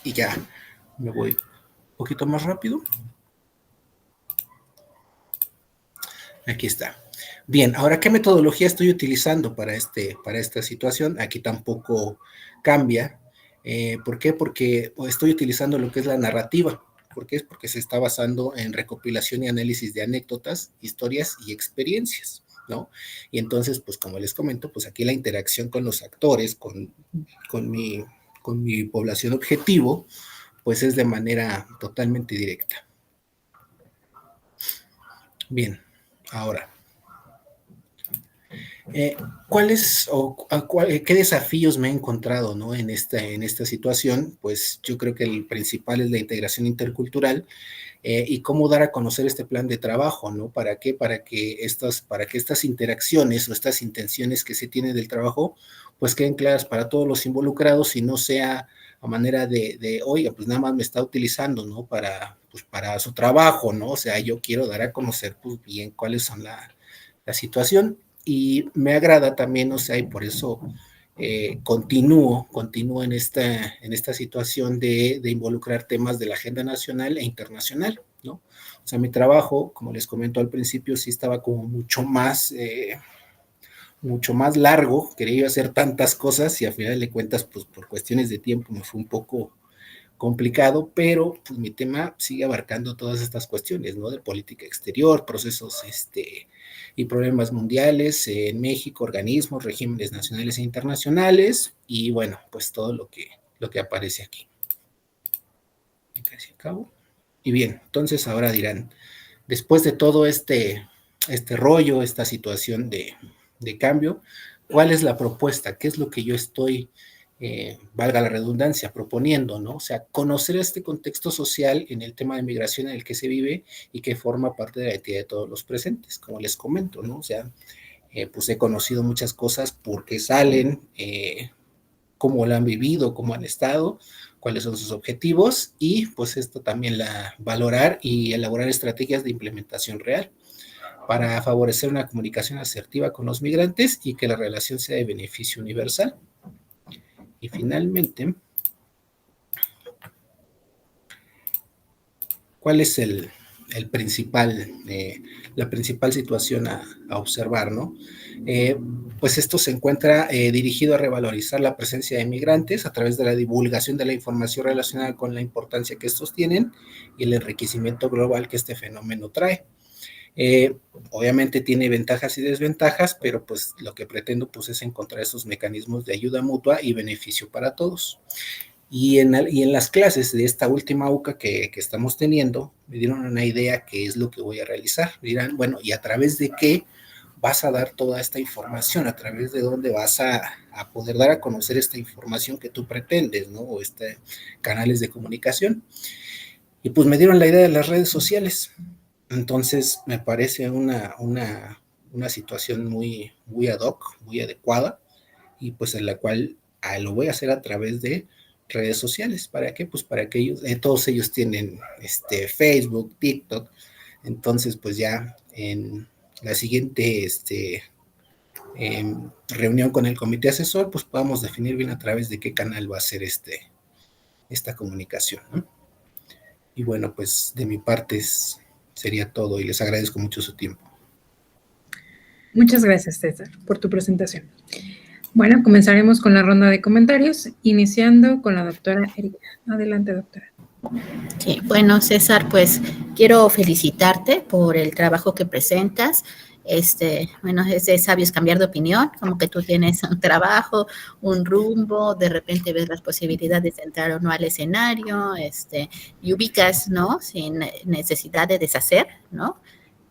Y ya, me voy un poquito más rápido. Aquí está. Bien, ahora, ¿qué metodología estoy utilizando para esta situación? Aquí tampoco cambia. ¿Por qué? Porque estoy utilizando lo que es la narrativa. ¿Por qué? Porque se está basando en recopilación y análisis de anécdotas, historias y experiencias, ¿no? Y entonces, pues como les comento, pues aquí la interacción con los actores, con mi población objetivo, pues es de manera totalmente directa. Bien, ahora, ¿qué desafíos me he encontrado, ¿no? en esta situación? Pues yo creo que el principal es la integración intercultural y cómo dar a conocer este plan de trabajo, ¿no? ¿Para qué? Para que estas interacciones o estas intenciones que se tienen del trabajo, pues queden claras para todos los involucrados y no sea a manera oiga, pues nada más me está utilizando, ¿no? Para su trabajo, ¿no? O sea, yo quiero dar a conocer, pues bien, cuáles son la situación. Y me agrada también, o sea, y por eso continúo en esta situación de involucrar temas de la agenda nacional e internacional, ¿no? O sea, mi trabajo, como les comento al principio, sí estaba como mucho más largo, quería hacer tantas cosas y a final de cuentas, pues por cuestiones de tiempo me fue un poco complicado, pero pues mi tema sigue abarcando todas estas cuestiones, ¿no? De política exterior, procesos y problemas mundiales en México, organismos, regímenes nacionales e internacionales, y bueno, pues todo lo que aparece aquí. Casi acabo. Y bien, entonces ahora dirán, después de todo este rollo, esta situación de cambio, ¿cuál es la propuesta? ¿Qué es lo que yo estoy valga la redundancia, proponiendo, ¿no? O sea, conocer este contexto social en el tema de migración en el que se vive y que forma parte de la identidad de todos los presentes, como les comento, ¿no? O sea, pues he conocido muchas cosas porque salen, cómo la han vivido, cómo han estado, cuáles son sus objetivos y pues esto también valorar y elaborar estrategias de implementación real para favorecer una comunicación asertiva con los migrantes y que la relación sea de beneficio universal. Y finalmente, ¿cuál es la principal situación a observar, ¿no? Pues esto se encuentra dirigido a revalorizar la presencia de migrantes a través de la divulgación de la información relacionada con la importancia que estos tienen y el enriquecimiento global que este fenómeno trae. Obviamente tiene ventajas y desventajas, pero pues lo que pretendo pues es encontrar esos mecanismos de ayuda mutua y beneficio para todos. Y en las clases de esta última UCA que estamos teniendo, me dieron una idea que es lo que voy a realizar. Me dirán, bueno, ¿y a través de qué vas a dar toda esta información? ¿A través de dónde vas a poder dar a conocer esta información que tú pretendes, ¿no? O canales de comunicación. Y pues me dieron la idea de las redes sociales. Entonces, me parece una situación muy, muy ad hoc, muy adecuada, y pues en la cual lo voy a hacer a través de redes sociales. ¿Para qué? Pues para que todos ellos tienen Facebook, TikTok. Entonces, pues ya en la siguiente reunión con el comité asesor, pues podamos definir bien a través de qué canal va a ser esta comunicación, ¿no? Y bueno, pues de mi parte sería todo y les agradezco mucho su tiempo. Muchas gracias, César, por tu presentación. Bueno, comenzaremos con la ronda de comentarios, iniciando con la doctora Erika. Adelante, doctora. Sí, bueno, César, pues quiero felicitarte por el trabajo que presentas. Bueno, es de sabios cambiar de opinión, como que tú tienes un trabajo, un rumbo, de repente ves las posibilidades de entrar o no al escenario, y ubicas, ¿no? Sin necesidad de deshacer, ¿no?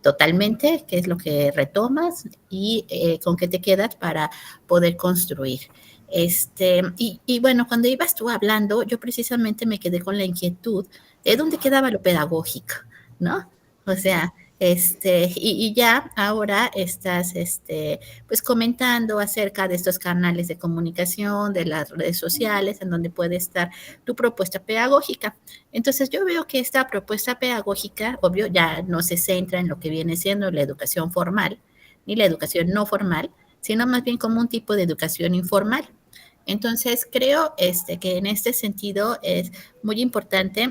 Totalmente, qué es lo que retomas y con qué te quedas para poder construir. Y bueno, cuando ibas tú hablando, yo precisamente me quedé con la inquietud de dónde quedaba lo pedagógico, ¿no? O sea, y ya ahora estás, pues comentando acerca de estos canales de comunicación, de las redes sociales, en donde puede estar tu propuesta pedagógica. Entonces yo veo que esta propuesta pedagógica, obvio, ya no se centra en lo que viene siendo la educación formal, ni la educación no formal, sino más bien como un tipo de educación informal. Entonces, creo que en este sentido es muy importante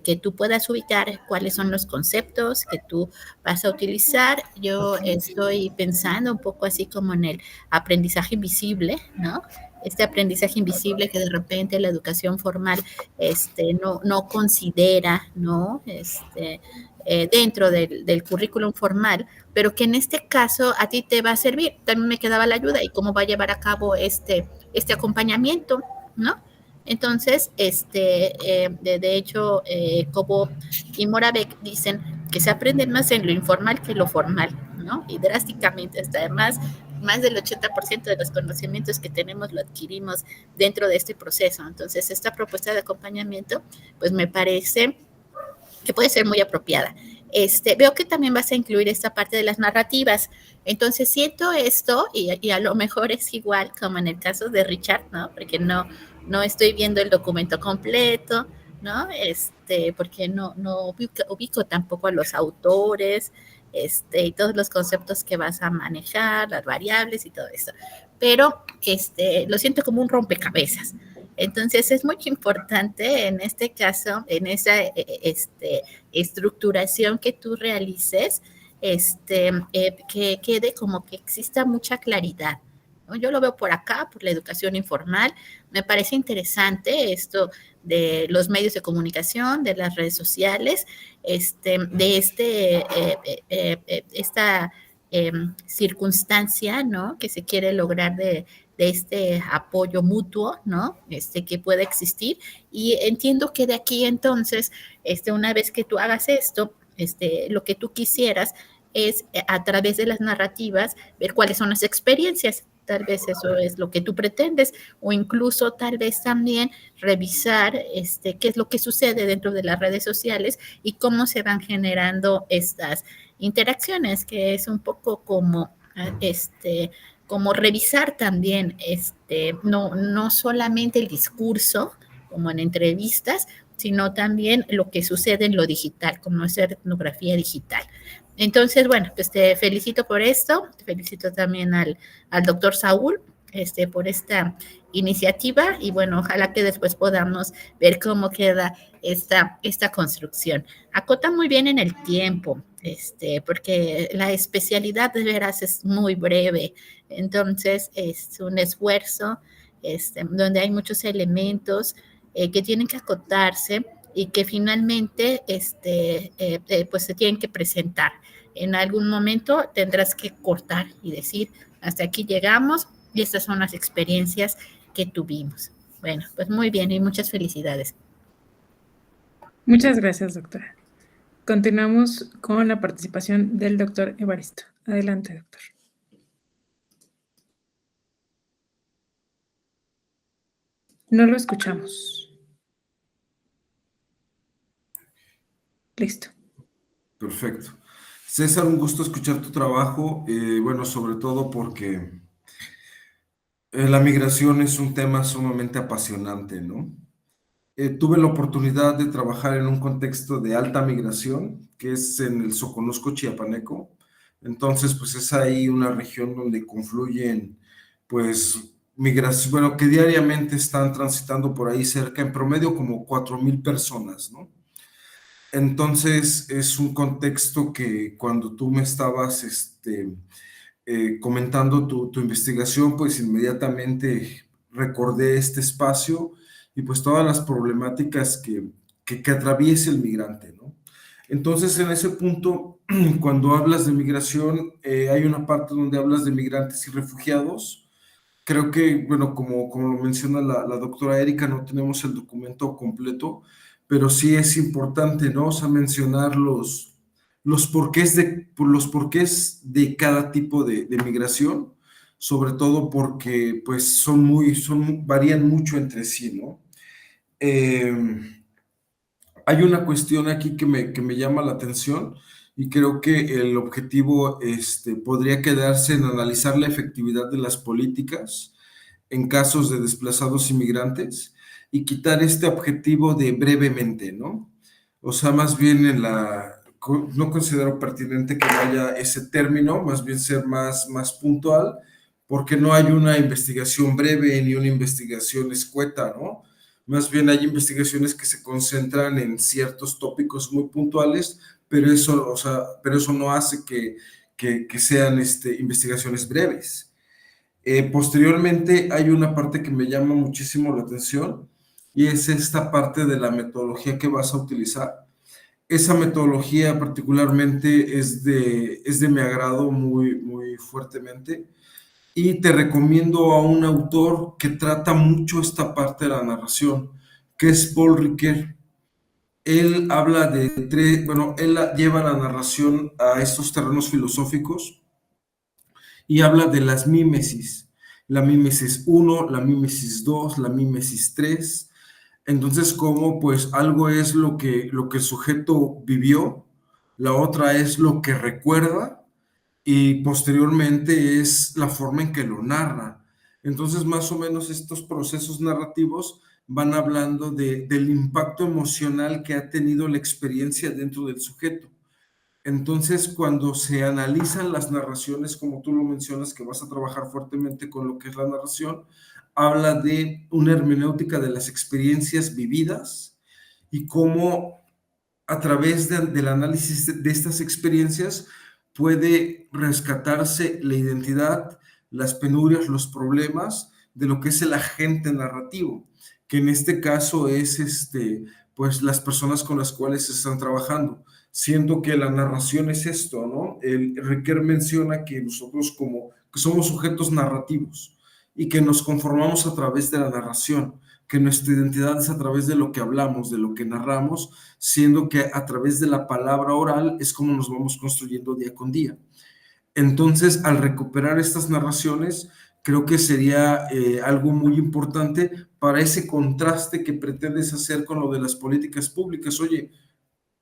que tú puedas ubicar cuáles son los conceptos que tú vas a utilizar. Yo estoy pensando un poco así como en el aprendizaje invisible, ¿no? Este aprendizaje invisible que de repente la educación formal no considera, ¿no? Dentro del currículum formal, pero que en este caso a ti te va a servir. También me quedaba la ayuda y cómo va a llevar a cabo este acompañamiento, ¿no? Entonces, de hecho, Cobo y Moravec dicen que se aprende más en lo informal que en lo formal, ¿no? Y drásticamente, hasta además, más del 80% de los conocimientos que tenemos lo adquirimos dentro de este proceso. Entonces, esta propuesta de acompañamiento, pues me parece que puede ser muy apropiada. Veo que también vas a incluir esta parte de las narrativas. Entonces siento esto y a lo mejor es igual como en el caso de Richard, ¿no? Porque no estoy viendo el documento completo, ¿no? Porque no ubico tampoco a los autores, y todos los conceptos que vas a manejar, las variables y todo eso. Pero lo siento como un rompecabezas. Entonces es muy importante en este caso, en esa estructuración que tú realices, que quede como que exista mucha claridad, ¿no? Yo lo veo por acá, por la educación informal. Me parece interesante esto de los medios de comunicación, de las redes sociales, esta circunstancia, ¿no? Que se quiere lograr de este apoyo mutuo, ¿no? Que pueda existir. Y entiendo que de aquí entonces, una vez que tú hagas esto, lo que tú quisieras es a través de las narrativas ver cuáles son las experiencias. Tal vez eso es lo que tú pretendes, o incluso tal vez también revisar qué es lo que sucede dentro de las redes sociales y cómo se van generando estas interacciones, que es un poco como revisar también no solamente el discurso, como en entrevistas, sino también lo que sucede en lo digital, como esa etnografía digital. Entonces, bueno, pues te felicito por esto, te felicito también al doctor Saúl por esta iniciativa y bueno, ojalá que después podamos ver cómo queda esta construcción. Acota muy bien en el tiempo, porque la especialidad de veras es muy breve, entonces es un esfuerzo donde hay muchos elementos que tienen que acotarse y que finalmente pues se tienen que presentar. En algún momento tendrás que cortar y decir, hasta aquí llegamos y estas son las experiencias que tuvimos. Bueno, pues muy bien y muchas felicidades. Muchas gracias, doctora. Continuamos con la participación del doctor Evaristo. Adelante, doctor. No lo escuchamos. Listo. Perfecto. César, un gusto escuchar tu trabajo, bueno, sobre todo porque la migración es un tema sumamente apasionante, ¿no? Tuve la oportunidad de trabajar en un contexto de alta migración, que es en el Soconusco chiapaneco. Entonces, pues es ahí una región donde confluyen, pues, migración, bueno, que diariamente están transitando por ahí cerca, en promedio como 4,000 personas, ¿no? Entonces, es un contexto que cuando tú me estabas comentando tu investigación, pues inmediatamente recordé este espacio y pues todas las problemáticas que atraviesa el migrante, ¿no? Entonces, en ese punto, cuando hablas de migración, hay una parte donde hablas de migrantes y refugiados. Creo que, bueno, como lo menciona la doctora Erika, no tenemos el documento completo, pero sí es importante, ¿no? O sea, mencionar los porqués de cada tipo de migración, sobre todo porque pues varían mucho entre sí, ¿no? Hay una cuestión aquí que me llama la atención y creo que el objetivo podría quedarse en analizar la efectividad de las políticas en casos de desplazados inmigrantes y quitar este objetivo de brevemente, ¿no? O sea, más bien no considero pertinente que vaya ese término, más bien ser más puntual, porque no hay una investigación breve ni una investigación escueta, ¿no? Más bien hay investigaciones que se concentran en ciertos tópicos muy puntuales, pero eso, o sea, pero eso no hace que sean investigaciones breves. Posteriormente hay una parte que me llama muchísimo la atención y es esta parte de la metodología que vas a utilizar. Esa metodología particularmente es de mi agrado muy fuertemente y te recomiendo a un autor que trata mucho esta parte de la narración, que es Paul Ricoeur. Él habla de bueno, él lleva la narración a estos terrenos filosóficos y habla de las mímesis. La mímesis uno, la mímesis 2, la mímesis 3. Entonces, como pues algo es lo que el sujeto vivió, la otra es lo que recuerda y posteriormente es la forma en que lo narra. Entonces, más o menos estos procesos narrativos van hablando del impacto emocional que ha tenido la experiencia dentro del sujeto. Entonces, cuando se analizan las narraciones, como tú lo mencionas, que vas a trabajar fuertemente con lo que es la narración, habla de una hermenéutica de las experiencias vividas y cómo a través del análisis de estas experiencias puede rescatarse la identidad, las penurias, los problemas de lo que es el agente narrativo, que en este caso es pues las personas con las cuales se están trabajando. Siento que la narración es esto, ¿no? El Ricoeur menciona que nosotros que somos sujetos narrativos y que nos conformamos a través de la narración, que nuestra identidad es a través de lo que hablamos, de lo que narramos, siendo que a través de la palabra oral es como nos vamos construyendo día con día. Entonces, al recuperar estas narraciones, creo que sería algo muy importante para ese contraste que pretendes hacer con lo de las políticas públicas. Oye,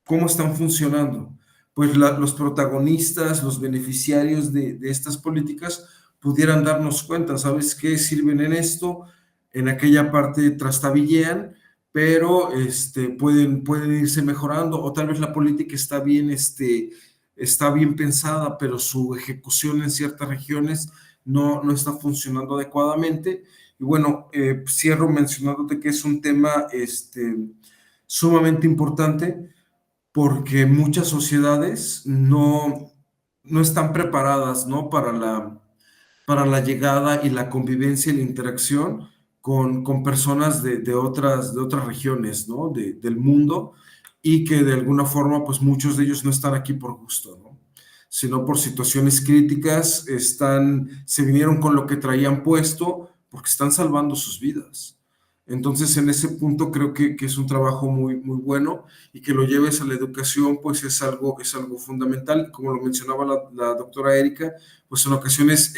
¿cómo están funcionando? Pues los protagonistas, los beneficiarios de estas políticas pudieran darnos cuenta, ¿sabes qué? Sirven en esto, en aquella parte trastabillean, pero pueden irse mejorando, o tal vez la política está bien pensada, pero su ejecución en ciertas regiones no está funcionando adecuadamente. Y bueno, cierro mencionándote que es un tema sumamente importante porque muchas sociedades no están preparadas, ¿no? Para la llegada y la convivencia y la interacción con personas de otras regiones, ¿no? Del mundo y que de alguna forma, pues muchos de ellos no están aquí por gusto, ¿no? Sino por situaciones críticas, se vinieron con lo que traían puesto porque están salvando sus vidas. Entonces, en ese punto creo que es un trabajo muy bueno y que lo lleves a la educación, pues es algo fundamental. Como lo mencionaba la doctora Erika, pues en ocasiones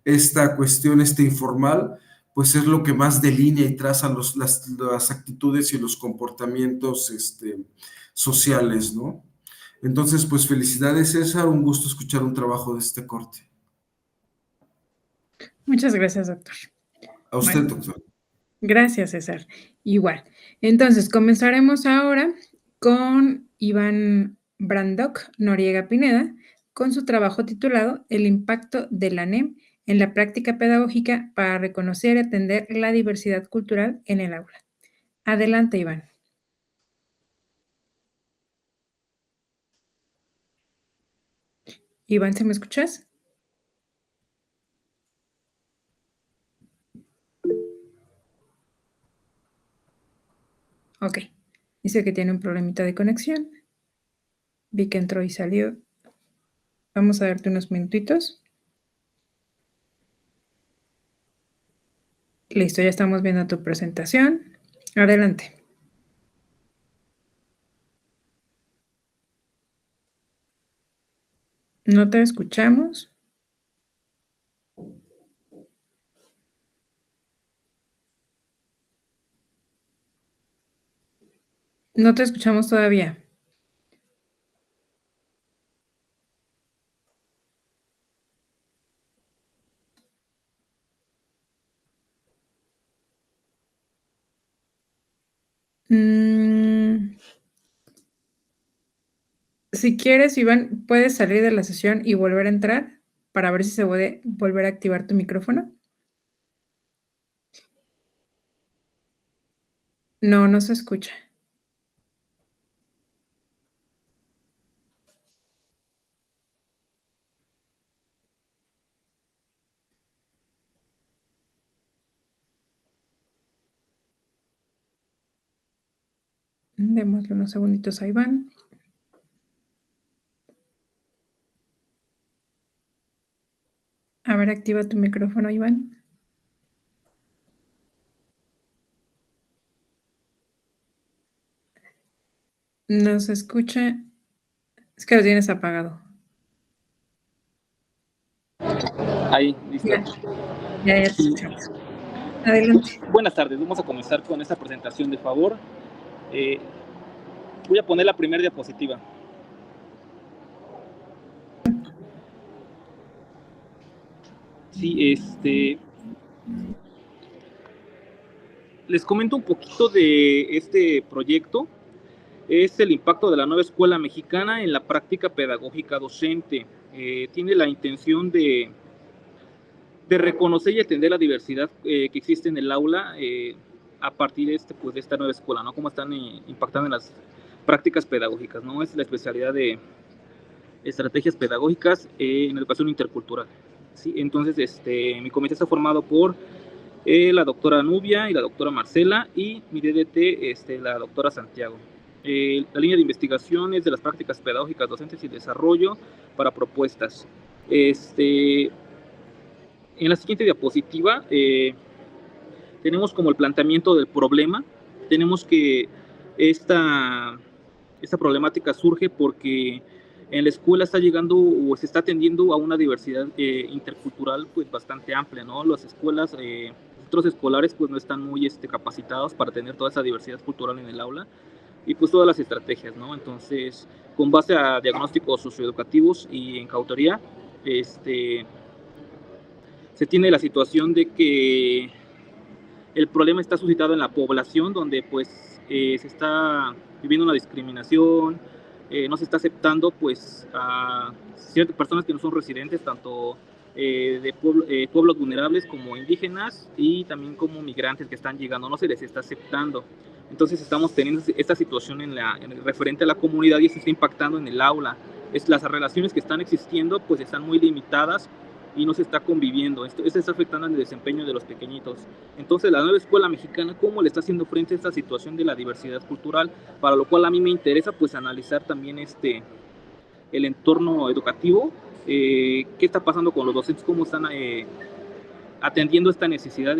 esta cuestión, informal, pues es lo que más delinea y traza las actitudes y los comportamientos sociales, ¿no? Entonces, pues felicidades, César, un gusto escuchar un trabajo de este corte. Muchas gracias, doctor. A usted, Bueno, doctor. gracias, César. Igual. Entonces, comenzaremos ahora con Iván Brandock Noriega Pineda, con su trabajo titulado El impacto de la NEM en la práctica pedagógica para reconocer y atender la diversidad cultural en el aula. Adelante, Iván. Iván, ¿se me escuchas? Ok. Dice que tiene un problemita de conexión. Vi que entró y salió. Vamos a darte unos minutitos. Listo, ya estamos viendo tu presentación. Adelante. No te escuchamos. No te escuchamos todavía. Si quieres, Iván, puedes salir de la sesión y volver a entrar para ver si se puede volver a activar tu micrófono. No, no se escucha. Démosle unos segunditos a Iván. A ver, activa tu micrófono, Iván. No se escucha. Es que lo tienes apagado. Ahí, listo. Ya te escuchamos. Adelante. Buenas tardes, vamos a comenzar con esta presentación de favor. Voy a poner la primera diapositiva. Sí, les comento un poquito de este proyecto. Es el impacto de la nueva escuela mexicana en la práctica pedagógica docente. Tiene la intención de reconocer y atender la diversidad que existe en el aula a partir de, de esta nueva escuela, ¿no? Cómo están impactando en las prácticas pedagógicas, ¿no? Es la especialidad de estrategias pedagógicas en educación intercultural. ¿Sí? Entonces, mi comité está formado por la doctora Nubia y la doctora Marcela y mi DDT, la doctora Santiago. La línea de investigación es de las prácticas pedagógicas docentes y desarrollo para propuestas. En la siguiente diapositiva tenemos como el planteamiento del problema. Tenemos que esta problemática surge porque en la escuela está llegando o se está atendiendo a una diversidad intercultural pues bastante amplia, ¿no? Las escuelas, centros escolares pues no están muy capacitados para tener toda esa diversidad cultural en el aula y pues todas las estrategias, ¿no? Entonces, con base a diagnósticos socioeducativos y en coautoría, se tiene la situación de que el problema está suscitado en la población donde pues se está viviendo una discriminación, no se está aceptando pues a ciertas personas que no son residentes, tanto de pueblos vulnerables como indígenas y también como migrantes que están llegando, no se les está aceptando. Entonces estamos teniendo esta situación en referente a la comunidad y eso está impactando en el aula. Las relaciones que están existiendo pues están muy limitadas y no se está conviviendo. Esto está afectando el desempeño de los pequeñitos. Entonces, la nueva escuela mexicana, ¿cómo le está haciendo frente a esta situación de la diversidad cultural? Para lo cual a mí me interesa, pues, analizar también el entorno educativo, qué está pasando con los docentes, cómo están atendiendo esta necesidad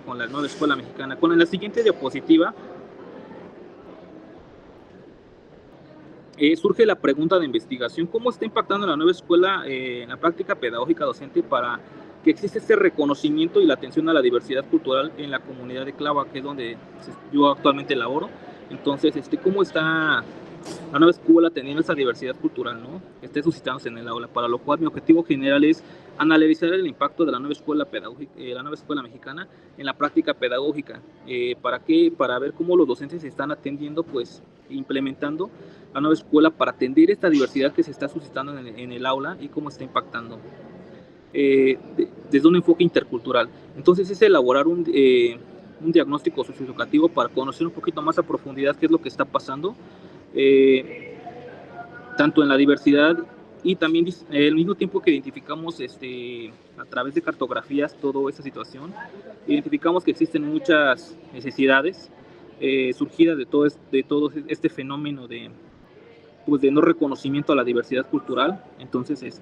con la nueva escuela mexicana. Con la siguiente diapositiva, surge la pregunta de investigación, ¿cómo está impactando la nueva escuela en la práctica pedagógica docente para que existe este reconocimiento y la atención a la diversidad cultural en la comunidad de Clava, que es donde yo actualmente laboro? Entonces, ¿cómo está la nueva escuela teniendo esa diversidad cultural, ¿no? Que esté suscitándose en el aula? Para lo cual mi objetivo general es analizar el impacto de la nueva escuela pedagógica, la nueva escuela mexicana en la práctica pedagógica. ¿Para qué? Para ver cómo los docentes se están atendiendo, pues, implementando la nueva escuela para atender esta diversidad que se está suscitando en el aula y cómo está impactando desde un enfoque intercultural. Entonces es elaborar un diagnóstico socioeducativo para conocer un poquito más a profundidad qué es lo que está pasando, tanto en la diversidad y también al mismo tiempo que identificamos a través de cartografías toda esa situación, identificamos que existen muchas necesidades surgidas de todo este fenómeno de no reconocimiento a la diversidad cultural. Entonces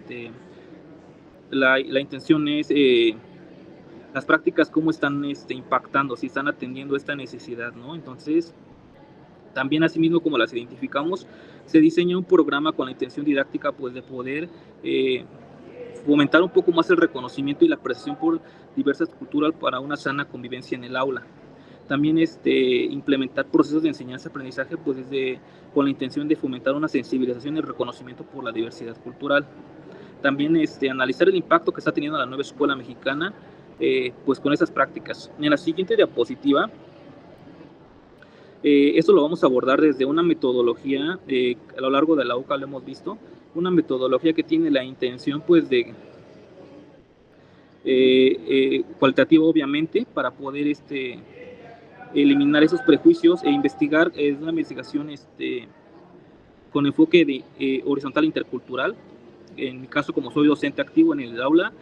la intención es las prácticas cómo están impactando, si están atendiendo esta necesidad, ¿no? Entonces también asimismo como las identificamos, se diseña un programa con la intención didáctica pues de poder fomentar un poco más el reconocimiento y la apreciación por diversas culturas para una sana convivencia en el aula. También implementar procesos de enseñanza-aprendizaje pues con la intención de fomentar una sensibilización y reconocimiento por la diversidad cultural. También analizar el impacto que está teniendo la nueva escuela mexicana pues con esas prácticas. En la siguiente diapositiva, esto lo vamos a abordar desde una metodología, a lo largo de la UCA lo hemos visto, una metodología que tiene la intención pues de cualitativa obviamente, para poder eliminar esos prejuicios e investigar. Es una investigación con enfoque de horizontal intercultural. En mi caso, como soy docente activo en el aula,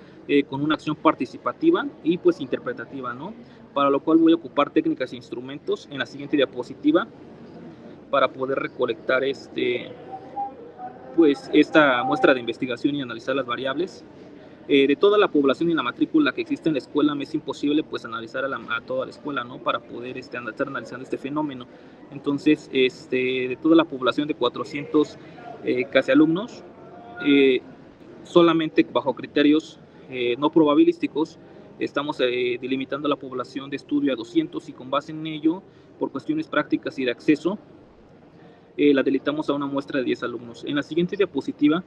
con una acción participativa y pues interpretativa, ¿no? Para lo cual voy a ocupar técnicas e instrumentos en la siguiente diapositiva para poder recolectar pues esta muestra de investigación y analizar las variables. De toda la población y la matrícula que existe en la escuela, me es imposible pues analizar a toda la escuela, ¿no? Para poder estar analizando este fenómeno. Entonces, de toda la población de 400 casi alumnos, solamente bajo criterios no probabilísticos, estamos delimitando la población de estudio a 200, y con base en ello, por cuestiones prácticas y de acceso, la delimitamos a una muestra de 10 alumnos. En la siguiente diapositiva,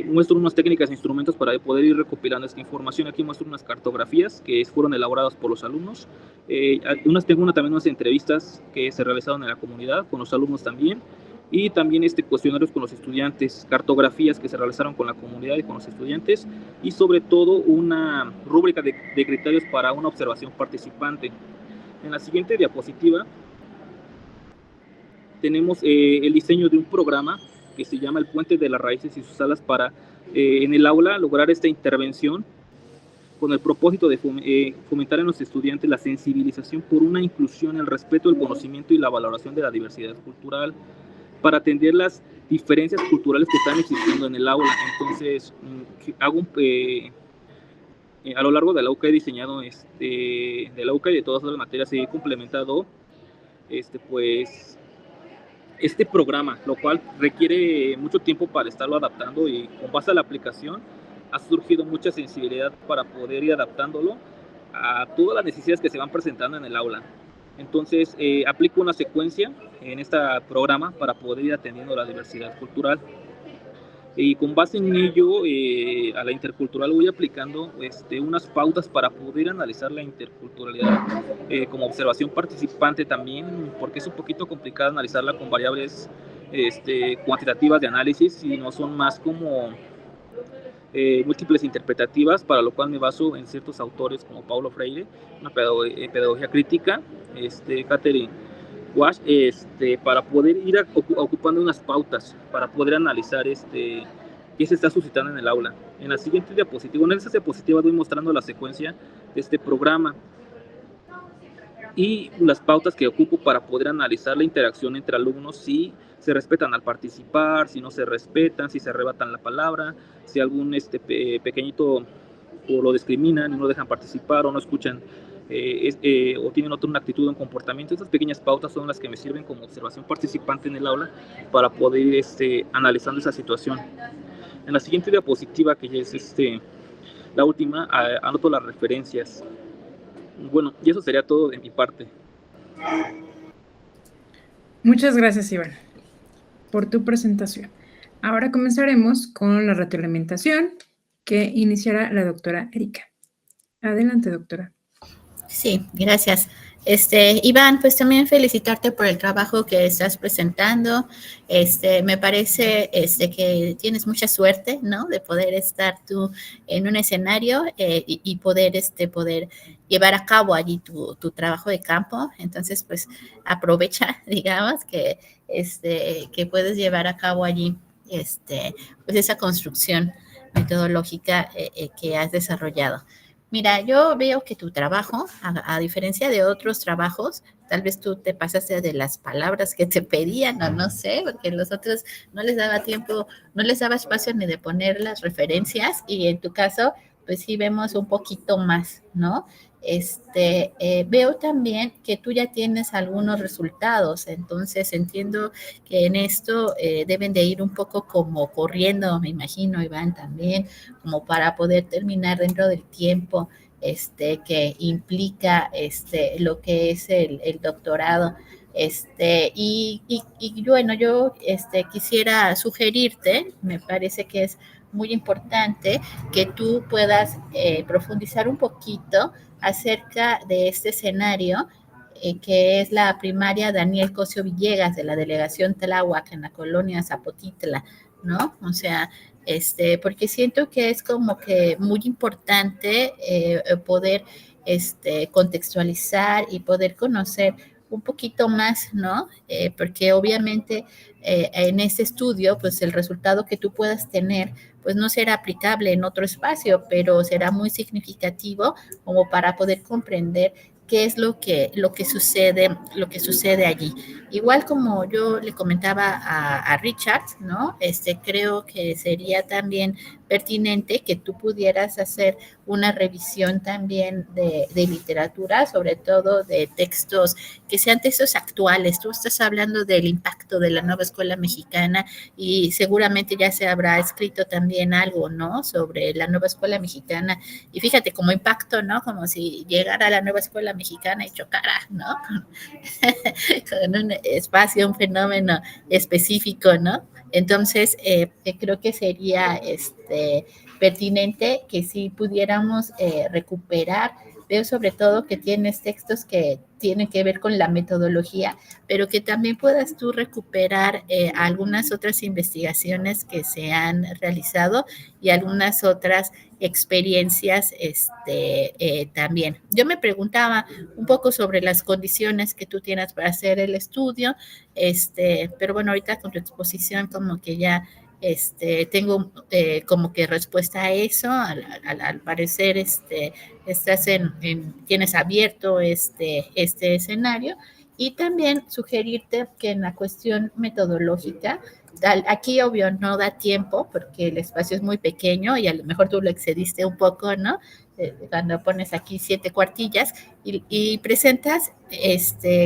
muestro unas técnicas e instrumentos para poder ir recopilando esta información. Aquí muestro unas cartografías que fueron elaboradas por los alumnos. Tengo también unas entrevistas que se realizaron en la comunidad, con los alumnos también, y también cuestionarios con los estudiantes, cartografías que se realizaron con la comunidad y con los estudiantes, y sobre todo una rúbrica de criterios para una observación participante. En la siguiente diapositiva tenemos el diseño de un programa que se llama El Puente de las Raíces y sus Salas, para en el aula lograr esta intervención con el propósito de fomentar en los estudiantes la sensibilización por una inclusión, el respeto, el conocimiento y la valoración de la diversidad cultural, para atender las diferencias culturales que están existiendo en el aula. Entonces, a lo largo de la UCA he diseñado, de la UCA y de todas las materias he complementado pues este programa, lo cual requiere mucho tiempo para estarlo adaptando, y con base a la aplicación ha surgido mucha sensibilidad para poder ir adaptándolo a todas las necesidades que se van presentando en el aula. Entonces, aplico una secuencia en este programa para poder ir atendiendo la diversidad cultural. Y con base en ello, a la intercultural voy aplicando unas pautas para poder analizar la interculturalidad como observación participante también, porque es un poquito complicado analizarla con variables cuantitativas de análisis, sino son más como múltiples interpretativas, para lo cual me baso en ciertos autores como Paulo Freire, una pedagogía crítica, Catherine Wash, para poder ir ocupando unas pautas para poder analizar qué se está suscitando en el aula. En la siguiente diapositiva, en esta diapositiva voy mostrando la secuencia de este programa y las pautas que ocupo para poder analizar la interacción entre alumnos, si se respetan al participar, si no se respetan, si se arrebatan la palabra, si algún pequeñito o lo discriminan y no dejan participar o no escuchan o tienen una actitud o un comportamiento. Estas pequeñas pautas son las que me sirven como observación participante en el aula para poder ir analizando esa situación. En la siguiente diapositiva, que ya es la última, anoto las referencias. Bueno, y eso sería todo de mi parte. Muchas gracias, Iván, por tu presentación. Ahora comenzaremos con la retroalimentación que iniciará la doctora Erika. Adelante, doctora. Sí, gracias. Iván, pues también felicitarte por el trabajo que estás presentando. Me parece que tienes mucha suerte, ¿no? De poder estar tú en un escenario y poder llevar a cabo allí tu trabajo de campo. Entonces, pues aprovecha, digamos, que puedes llevar a cabo allí pues esa construcción metodológica que has desarrollado. Mira, yo veo que tu trabajo, a diferencia de otros trabajos, tal vez tú te pasaste de las palabras que te pedían, o no sé, porque los otros no les daba tiempo, no les daba espacio ni de poner las referencias, y en tu caso, pues sí vemos un poquito más, ¿no? Veo también que tú ya tienes algunos resultados, entonces entiendo que en esto deben de ir un poco como corriendo, me imagino, Iván, también, como para poder terminar dentro del tiempo que implica lo que es el doctorado. Y bueno, yo quisiera sugerirte, me parece que es muy importante que tú puedas profundizar un poquito acerca de este escenario, que es la primaria Daniel Cosio Villegas de la delegación Tláhuac en la colonia Zapotitla, ¿no? O sea, porque siento que es como que muy importante poder contextualizar y poder conocer un poquito más, ¿no? Porque obviamente en este estudio, pues el resultado que tú puedas tener, pues no será aplicable en otro espacio, pero será muy significativo como para poder comprender qué es lo que sucede allí. Igual como yo le comentaba a Richard, ¿no? Creo que sería también pertinente que tú pudieras hacer una revisión también de literatura, sobre todo de textos que sean textos actuales. Tú estás hablando del impacto de la nueva escuela mexicana y seguramente ya se habrá escrito también algo, ¿no? Sobre la nueva escuela mexicana. Y fíjate, como impacto, ¿no? Como si llegara a la nueva escuela mexicana y chocara, ¿no? Con un espacio, un fenómeno específico, ¿no? Entonces, creo que sería pertinente que si pudiéramos recuperar. Veo sobre todo que tienes textos que tienen que ver con la metodología, pero que también puedas tú recuperar algunas otras investigaciones que se han realizado y algunas otras experiencias también. Yo me preguntaba un poco sobre las condiciones que tú tienes para hacer el estudio, pero bueno, ahorita con tu exposición como que ya tengo como que respuesta a eso. Al parecer estás tienes abierto este escenario, y también sugerirte que en la cuestión metodológica, aquí obvio no da tiempo porque el espacio es muy pequeño y a lo mejor tú lo excediste un poco, ¿no? Cuando pones aquí 7 cuartillas y presentas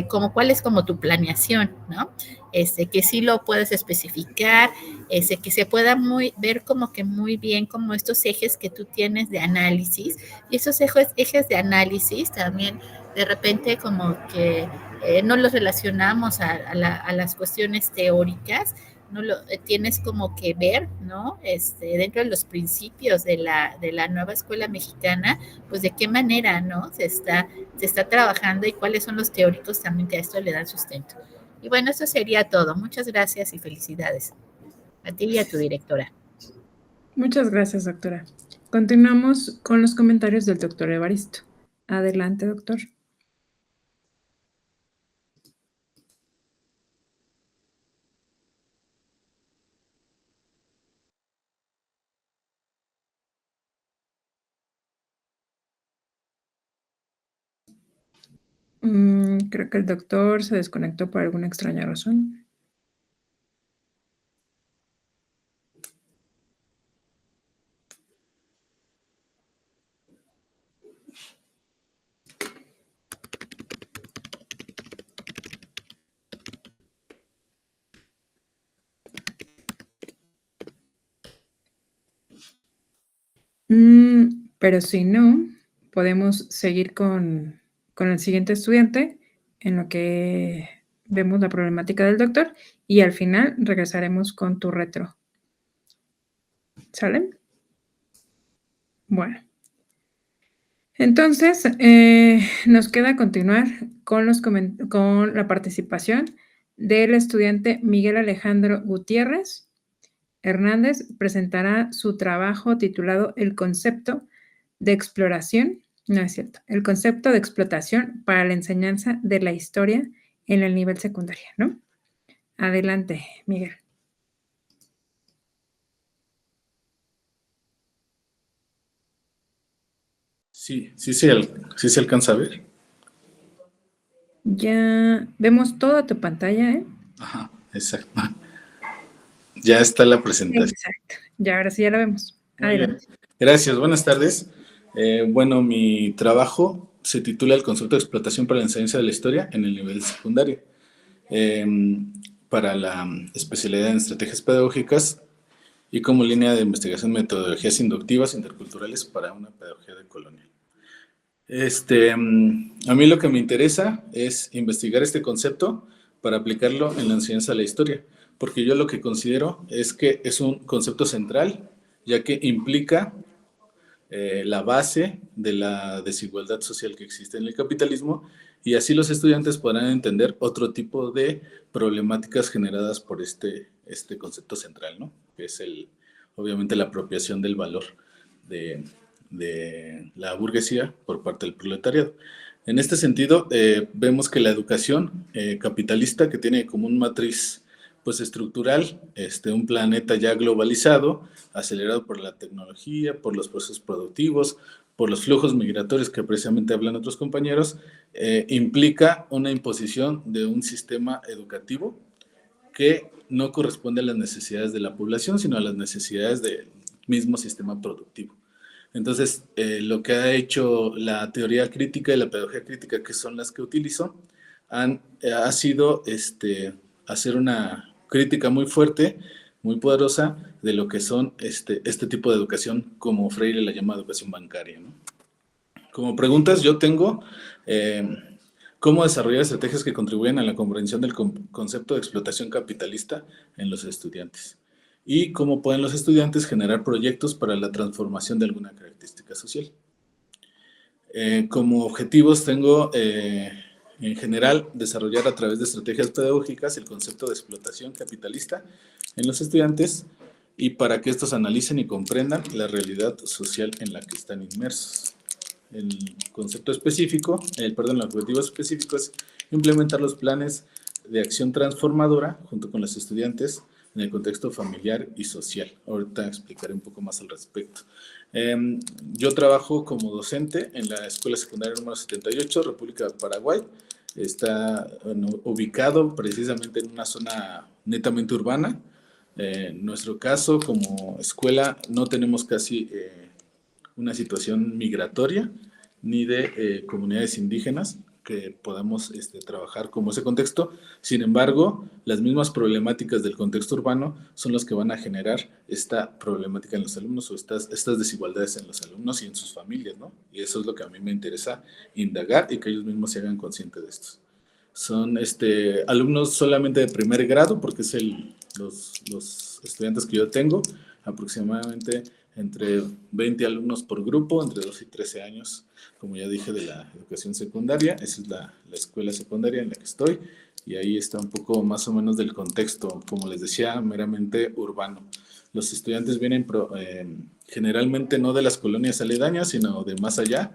como cuál es como tu planeación, ¿no? Que sí lo puedes especificar, que se pueda ver como que muy bien como estos ejes que tú tienes de análisis, y esos ejes de análisis también de repente como que no los relacionamos a las cuestiones teóricas, no lo tienes como que ver, ¿no? Dentro de los principios de la nueva escuela mexicana, pues de qué manera, ¿no? Se está trabajando y cuáles son los teóricos también que a esto le dan sustento. Y bueno, eso sería todo. Muchas gracias y felicidades a ti y a tu directora. Muchas gracias, doctora. Continuamos con los comentarios del doctor Evaristo. Adelante, doctor. Creo que el doctor se desconectó por alguna extraña razón. Pero si no, podemos seguir con el siguiente estudiante en lo que vemos la problemática del doctor y al final regresaremos con tu retro. ¿Sale? Bueno. Entonces, nos queda continuar con la participación del estudiante Miguel Alejandro Gutiérrez Hernández. Presentará su trabajo titulado El concepto de exploración, no es cierto, el concepto de explotación para la enseñanza de la historia en el nivel secundario, ¿no? Adelante, Miguel. Sí se alcanza a ver. Ya vemos toda tu pantalla, ¿eh? Ajá, exacto. Ya está la presentación. Exacto. Ya, ahora sí ya la vemos. Adelante. Gracias, buenas tardes. Bueno, mi trabajo se titula El concepto de explotación para la enseñanza de la historia en el nivel secundario, para la especialidad en estrategias pedagógicas y como línea de investigación metodologías inductivas interculturales para una pedagogía decolonial. A mí lo que me interesa es investigar este concepto para aplicarlo en la enseñanza de la historia, porque yo lo que considero es que es un concepto central, ya que implica la base de la desigualdad social que existe en el capitalismo, y así los estudiantes podrán entender otro tipo de problemáticas generadas por este concepto central, ¿no? Que es obviamente la apropiación del valor de la burguesía por parte del proletariado. En este sentido, vemos que la educación capitalista, que tiene como un matriz pues estructural, un planeta ya globalizado, acelerado por la tecnología, por los procesos productivos, por los flujos migratorios que precisamente hablan otros compañeros, implica una imposición de un sistema educativo que no corresponde a las necesidades de la población, sino a las necesidades del mismo sistema productivo. Entonces, lo que ha hecho la teoría crítica y la pedagogía crítica, que son las que utilizo, ha sido hacer una crítica muy fuerte, muy poderosa, de lo que son este tipo de educación, como Freire la llama educación bancaria, ¿no? Como preguntas yo tengo, ¿cómo desarrollar estrategias que contribuyan a la comprensión del concepto de explotación capitalista en los estudiantes? Y cómo pueden los estudiantes generar proyectos para la transformación de alguna característica social. Como objetivos tengo, en general, desarrollar a través de estrategias pedagógicas el concepto de explotación capitalista en los estudiantes, y para que estos analicen y comprendan la realidad social en la que están inmersos. El concepto específico, el objetivo específico es implementar los planes de acción transformadora junto con los estudiantes en el contexto familiar y social. Ahorita explicaré un poco más al respecto. Yo trabajo como docente en la Escuela Secundaria número 78, República de Paraguay. Está ubicado precisamente en una zona netamente urbana. En nuestro caso, como escuela, no tenemos casi una situación migratoria ni de comunidades indígenas que podamos trabajar como ese contexto. Sin embargo, las mismas problemáticas del contexto urbano son las que van a generar esta problemática en los alumnos, o estas desigualdades en los alumnos y en sus familias, ¿no? Y eso es lo que a mí me interesa indagar, y que ellos mismos se hagan conscientes de esto. Son alumnos solamente de primer grado, porque es los estudiantes que yo tengo, aproximadamente entre 20 alumnos por grupo, entre 12 y 13 años, como ya dije, de la educación secundaria. Esa es la escuela secundaria en la que estoy, y ahí está un poco más o menos del contexto, como les decía, meramente urbano. Los estudiantes vienen generalmente no de las colonias aledañas, sino de más allá.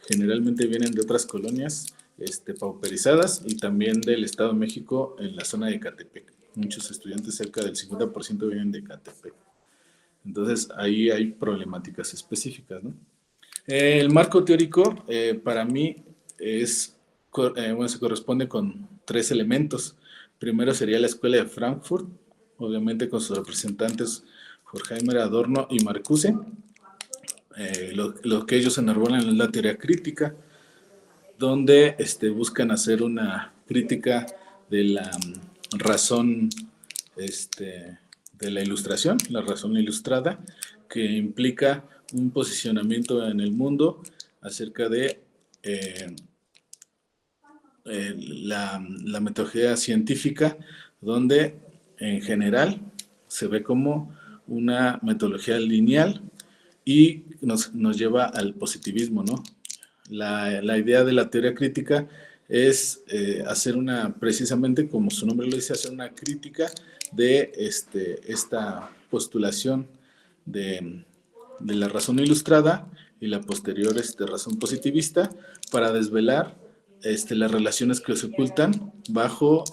Generalmente vienen de otras colonias pauperizadas, y también del Estado de México, en la zona de Ecatepec. Muchos estudiantes, cerca del 50%, vienen de Ecatepec. Entonces, ahí hay problemáticas específicas, ¿no? El marco teórico, para mí, se corresponde con 3 elementos. Primero sería la Escuela de Frankfurt, obviamente con sus representantes Horkheimer, Adorno y Marcuse. Lo que ellos enarbolan es la teoría crítica, donde buscan hacer una crítica de la razón de la ilustración, la razón ilustrada, que implica un posicionamiento en el mundo acerca de la metodología científica, donde en general se ve como una metodología lineal y nos lleva al positivismo, ¿no? La idea de la teoría crítica es hacer precisamente como su nombre lo dice, hacer una crítica de esta postulación de la razón ilustrada y la posterior razón positivista, para desvelar las relaciones que se ocultan bajo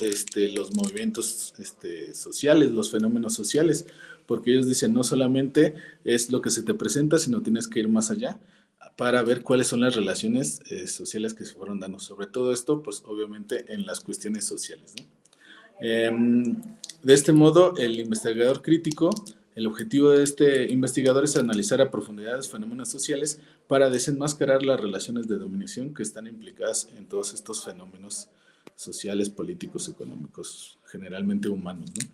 los movimientos sociales, los fenómenos sociales, porque ellos dicen no solamente es lo que se te presenta, sino tienes que ir más allá para ver cuáles son las relaciones sociales que se fueron dando. Sobre todo esto, pues obviamente en las cuestiones sociales, ¿no? De este modo, el investigador crítico, el objetivo de este investigador es analizar a profundidad los fenómenos sociales para desenmascarar las relaciones de dominación que están implicadas en todos estos fenómenos sociales, políticos, económicos, generalmente humanos, ¿no?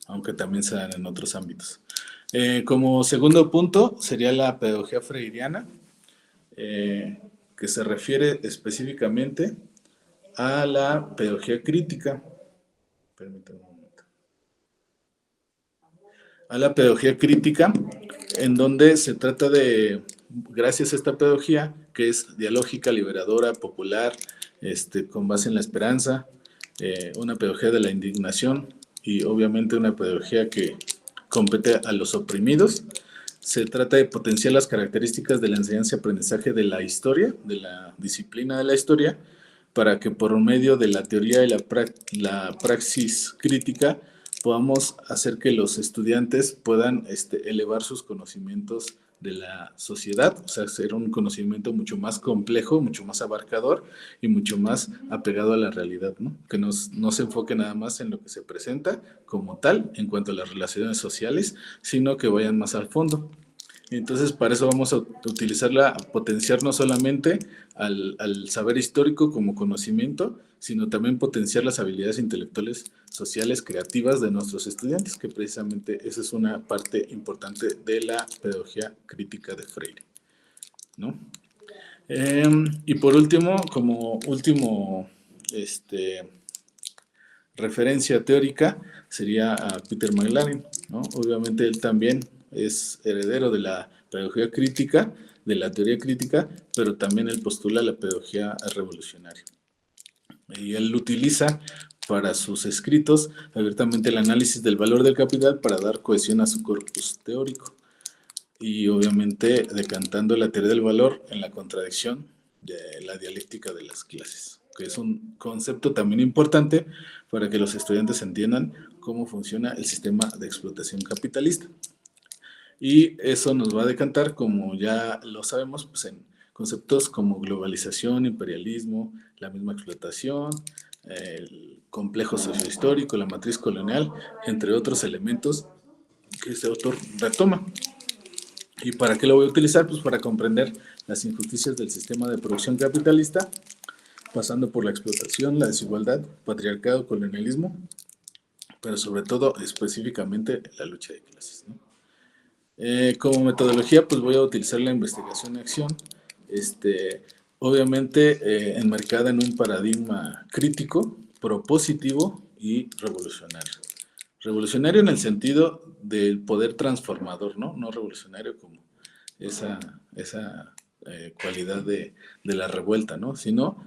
Aunque también se dan en otros ámbitos. Como segundo punto sería la pedagogía freiriana, que se refiere específicamente a la pedagogía crítica. Permítanme un momento. A la pedagogía crítica, en donde se trata de, gracias a esta pedagogía, que es dialógica, liberadora, popular, con base en la esperanza, una pedagogía de la indignación y obviamente una pedagogía que compete a los oprimidos. Se trata de potenciar las características de la enseñanza y aprendizaje de la historia, de la disciplina de la historia, para que por medio de la teoría y la praxis crítica podamos hacer que los estudiantes puedan elevar sus conocimientos de la sociedad, o sea, hacer un conocimiento mucho más complejo, mucho más abarcador y mucho más apegado a la realidad, ¿no? Que no se enfoque nada más en lo que se presenta como tal en cuanto a las relaciones sociales, sino que vayan más al fondo. Entonces, para eso vamos a utilizarla, a potenciar no solamente al saber histórico como conocimiento, sino también potenciar las habilidades intelectuales, sociales, creativas de nuestros estudiantes, que precisamente esa es una parte importante de la pedagogía crítica de Freire, ¿no? Y por último, como último referencia teórica, sería a Peter McLaren, ¿no? Obviamente él también es heredero de la pedagogía crítica, de la teoría crítica, pero también él postula la pedagogía revolucionaria. Y él utiliza para sus escritos abiertamente el análisis del valor del capital para dar cohesión a su corpus teórico. Y obviamente decantando la teoría del valor en la contradicción de la dialéctica de las clases, que es un concepto también importante para que los estudiantes entiendan cómo funciona el sistema de explotación capitalista. Y eso nos va a decantar, como ya lo sabemos, pues en conceptos como globalización, imperialismo, la misma explotación, el complejo sociohistórico, la matriz colonial, entre otros elementos que este autor retoma. ¿Y para qué lo voy a utilizar? Pues para comprender las injusticias del sistema de producción capitalista, pasando por la explotación, la desigualdad, patriarcado, colonialismo, pero sobre todo específicamente la lucha de clases, ¿no? Como metodología, pues voy a utilizar la investigación y acción, obviamente enmarcada en un paradigma crítico, propositivo y revolucionario. Revolucionario en el sentido del poder transformador, ¿no? No revolucionario como esa cualidad de la revuelta, ¿no? Sino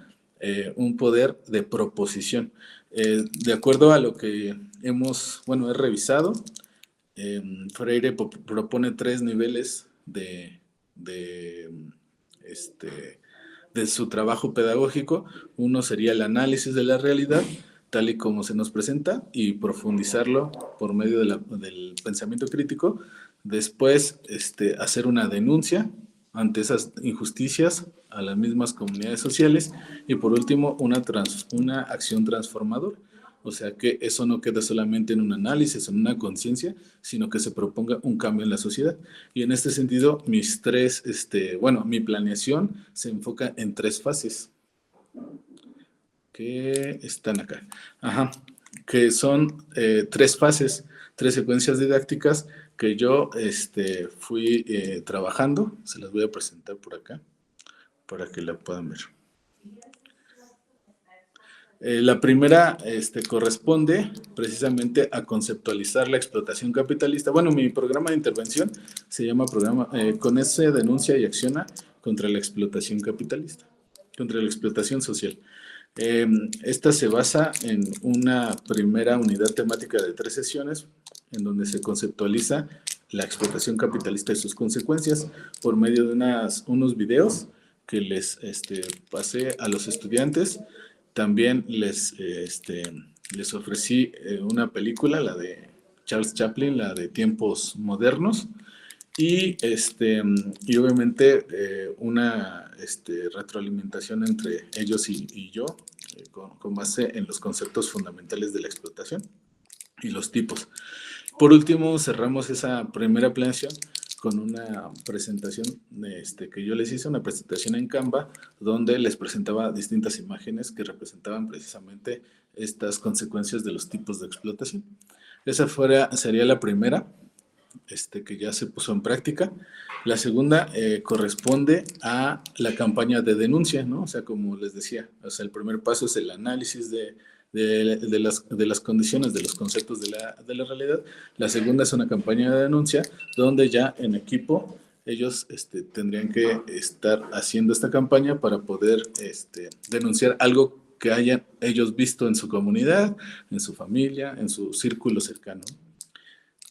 un poder de proposición. De acuerdo a lo que he revisado, Freire propone 3 niveles de su trabajo pedagógico. Uno sería el análisis de la realidad, tal y como se nos presenta, y profundizarlo por medio del pensamiento crítico. Después, hacer una denuncia ante esas injusticias a las mismas comunidades sociales. Y por último, una acción transformadora. O sea, que eso no queda solamente en un análisis, en una conciencia, sino que se proponga un cambio en la sociedad. Y en este sentido, mi planeación se enfoca en 3 fases que están acá. Que son 3 fases, 3 secuencias didácticas que yo fui trabajando. Se las voy a presentar por acá para que la puedan ver. La primera corresponde precisamente a conceptualizar la explotación capitalista. Bueno, mi programa de intervención se llama CONECE denuncia y acciona contra la explotación capitalista, contra la explotación social. Esta se basa en una primera unidad temática de 3 sesiones, en donde se conceptualiza la explotación capitalista y sus consecuencias por medio de unos videos que les pasé a los estudiantes. También les ofrecí una película, la de Charles Chaplin, la de Tiempos Modernos, y obviamente una retroalimentación entre ellos y yo, con base en los conceptos fundamentales de la explotación y los tipos. Por último, cerramos esa primera planeación con una presentación que yo les hice, una presentación en Canva, donde les presentaba distintas imágenes que representaban precisamente estas consecuencias de los tipos de explotación. Esa sería la primera que ya se puso en práctica. La segunda corresponde a la campaña de denuncia, ¿no? O sea, como les decía, o sea, el primer paso es el análisis de las condiciones, de los conceptos de la realidad. La segunda es una campaña de denuncia donde ya en equipo ellos tendrían que estar haciendo esta campaña para poder denunciar algo que hayan ellos visto en su comunidad, en su familia, en su círculo cercano.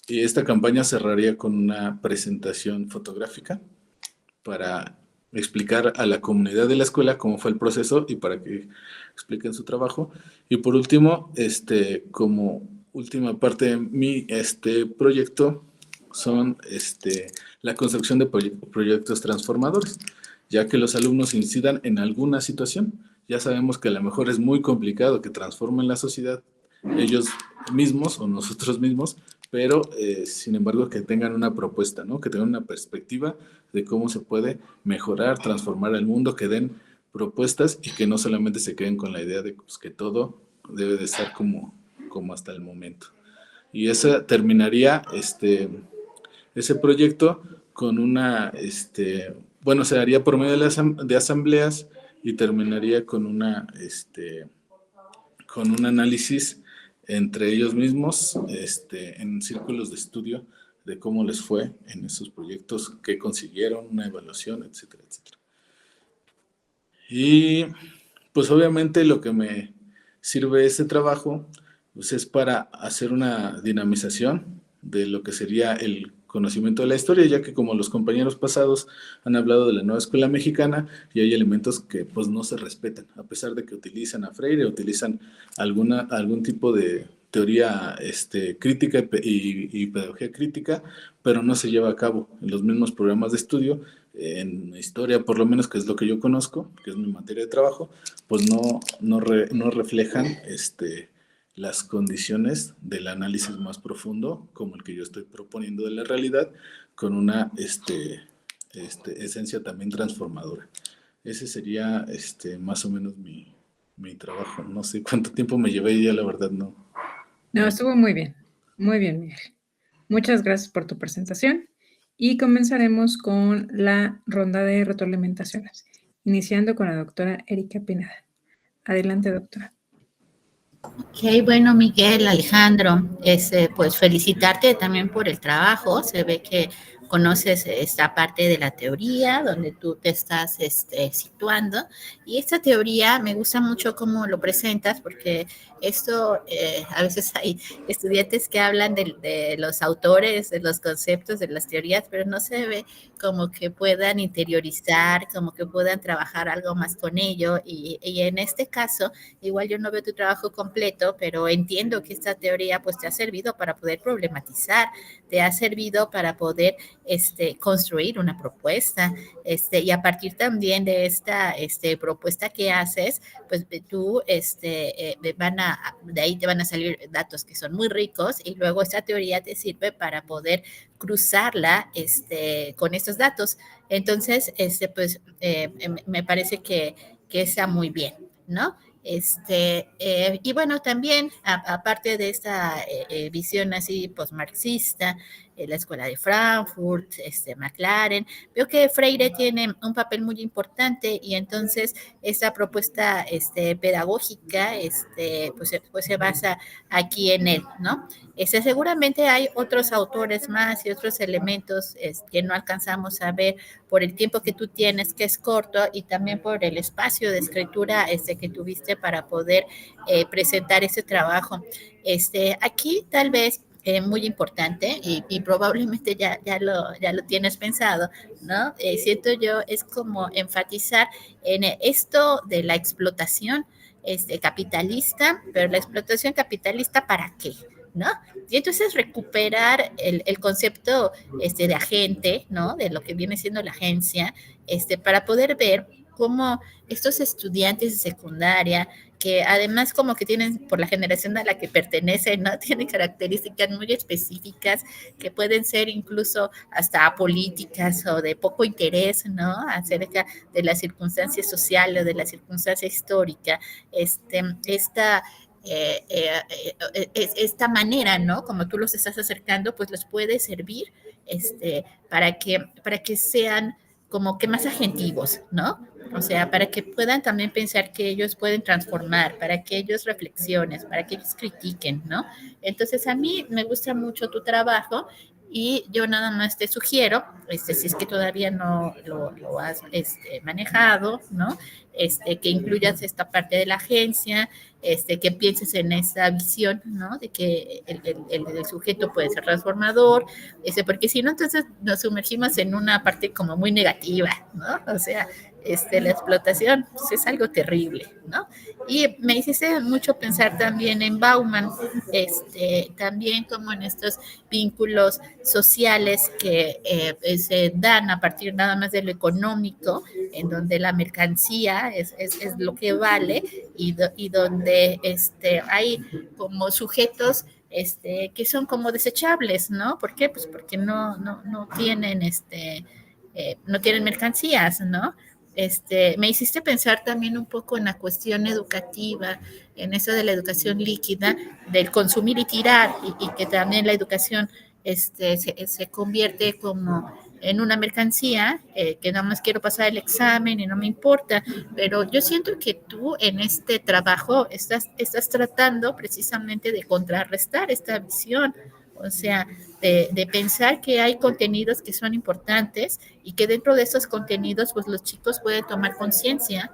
Y esta campaña cerraría con una presentación fotográfica para explicar a la comunidad de la escuela cómo fue el proceso y para que expliquen su trabajo. Y por último, como última parte de mi proyecto, son la construcción de proyectos transformadores, ya que los alumnos incidan en alguna situación. Ya sabemos que a lo mejor es muy complicado que transformen la sociedad ellos mismos o nosotros mismos, pero sin embargo que tengan una propuesta, ¿no? Que tengan una perspectiva de cómo se puede mejorar, transformar el mundo, que den propuestas y que no solamente se queden con la idea de pues, que todo debe de estar como hasta el momento. Y esa terminaría ese proyecto con una, bueno, se haría por medio de asambleas y terminaría con con un análisis entre ellos mismos, en círculos de estudio de cómo les fue en esos proyectos, qué consiguieron, una evaluación, etcétera, etcétera. Y pues obviamente lo que me sirve este trabajo pues es para hacer una dinamización de lo que sería el conocimiento de la historia, ya que como los compañeros pasados han hablado de la nueva escuela mexicana y hay elementos que pues no se respetan, a pesar de que utilizan a Freire, utilizan algún tipo de teoría crítica y pedagogía crítica, pero no se lleva a cabo en los mismos programas de estudio. En historia, por lo menos, que es lo que yo conozco, que es mi materia de trabajo, pues no reflejan las condiciones del análisis más profundo, como el que yo estoy proponiendo de la realidad, con una esencia también transformadora. Ese sería más o menos mi trabajo. No sé cuánto tiempo me llevé y ya la verdad no. No, estuvo muy bien, Miguel. Muchas gracias por tu presentación y comenzaremos con la ronda de retroalimentaciones, iniciando con la doctora Erika Pineda. Adelante, doctora. Ok, bueno, Miguel, Alejandro, pues felicitarte también por el trabajo. Se ve que conoces esta parte de la teoría donde tú te estás situando, y esta teoría me gusta mucho cómo lo presentas, porque esto a veces hay estudiantes que hablan de los autores, de los conceptos, de las teorías, pero no se ve como que puedan interiorizar, como que puedan trabajar algo más con ello, y en este caso igual yo no veo tu trabajo completo, pero entiendo que esta teoría pues te ha servido para poder problematizar, te ha servido para poder construir una propuesta, y a partir también de esta propuesta que haces, pues tú de ahí te van a salir datos que son muy ricos, y luego esta teoría te sirve para poder cruzarla con estos datos. Entonces, pues me parece que está muy bien, ¿no? Y bueno, también, aparte de esta visión así postmarxista, la Escuela de Frankfurt, McLaren, veo que Freire tiene un papel muy importante, y entonces esta propuesta pedagógica pues se basa aquí en él, ¿no? Seguramente hay otros autores más y otros elementos que no alcanzamos a ver por el tiempo que tú tienes, que es corto, y también por el espacio de escritura que tuviste para poder presentar ese trabajo. Aquí tal vez muy importante, y probablemente ya lo tienes pensado, ¿no? Siento yo, es como enfatizar en esto de la explotación capitalista, pero la explotación capitalista, ¿para qué? ¿No? Y entonces recuperar el concepto de agente, ¿no? De lo que viene siendo la agencia, para poder ver cómo estos estudiantes de secundaria, que además como que tienen, por la generación a la que pertenecen, ¿no? Tienen características muy específicas que pueden ser incluso hasta apolíticas o de poco interés, ¿no? Acerca de la circunstancia social o de la circunstancia histórica. Esta esta manera, ¿no? Como tú los estás acercando, pues les puede servir para que sean como que más agentivos, ¿no? O sea, para que puedan también pensar que ellos pueden transformar, para que ellos reflexionen, para que ellos critiquen, ¿no? Entonces, a mí me gusta mucho tu trabajo y yo nada más te sugiero, si es que todavía no lo has manejado, ¿no? Que incluyas esta parte de la agencia, que pienses en esa visión, ¿no? De que el sujeto puede ser transformador, porque si no, entonces nos sumergimos en una parte como muy negativa, ¿no? O sea, la explotación pues, es algo terrible, ¿no? Y me hiciste mucho pensar también en Bauman, también como en estos vínculos sociales que se dan a partir nada más de lo económico, en donde la mercancía es lo que vale y donde hay como sujetos que son como desechables, ¿no? ¿Por qué? Pues porque no tienen no tienen mercancías, ¿no? Me hiciste pensar también un poco en la cuestión educativa, en eso de la educación líquida, del consumir y tirar, y que también la educación se convierte como en una mercancía, que nada más quiero pasar el examen y no me importa, pero yo siento que tú en este trabajo estás tratando precisamente de contrarrestar esta visión, o sea, de pensar que hay contenidos que son importantes y que dentro de esos contenidos pues los chicos pueden tomar conciencia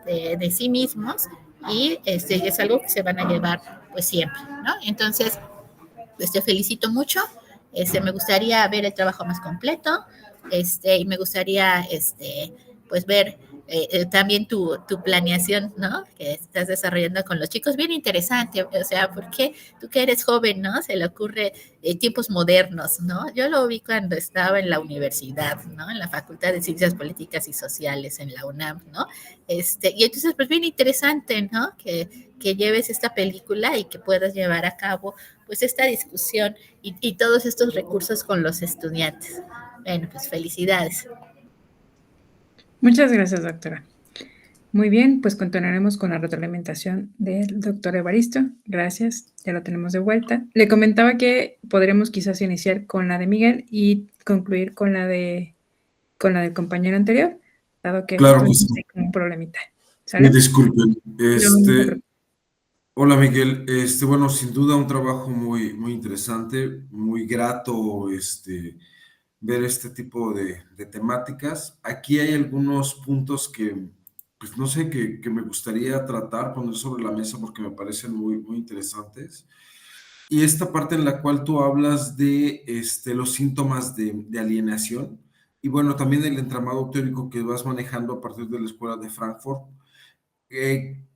de sí mismos y es algo que se van a llevar pues siempre, ¿no? Entonces, pues te felicito mucho, me gustaría ver el trabajo más completo, y me gustaría, pues ver también tu planeación, ¿no? Que estás desarrollando con los chicos, bien interesante, o sea, porque tú que eres joven, ¿no? Se le ocurre tiempos modernos, ¿no? Yo lo vi cuando estaba en la universidad, ¿no? En la Facultad de Ciencias Políticas y Sociales en la UNAM, ¿no? Y entonces, pues bien interesante, ¿no? Que lleves esta película y que puedas llevar a cabo pues esta discusión y todos estos recursos con los estudiantes. Bueno, pues felicidades. Muchas gracias, doctora. Muy bien, pues continuaremos con la retroalimentación del doctor Evaristo. Gracias, ya lo tenemos de vuelta. Le comentaba que podremos quizás iniciar con la de Miguel y concluir con la del compañero anterior, dado que claro que sí. un problemita. ¿Sale? Disculpen. No. Hola Miguel, bueno, sin duda un trabajo muy, muy interesante, muy grato, ver este tipo de temáticas. Aquí hay algunos puntos que, pues no sé, que me gustaría tratar, poner sobre la mesa porque me parecen muy, muy interesantes. Y esta parte en la cual tú hablas de los síntomas de alienación y bueno, también el entramado teórico que vas manejando a partir de la Escuela de Frankfurt.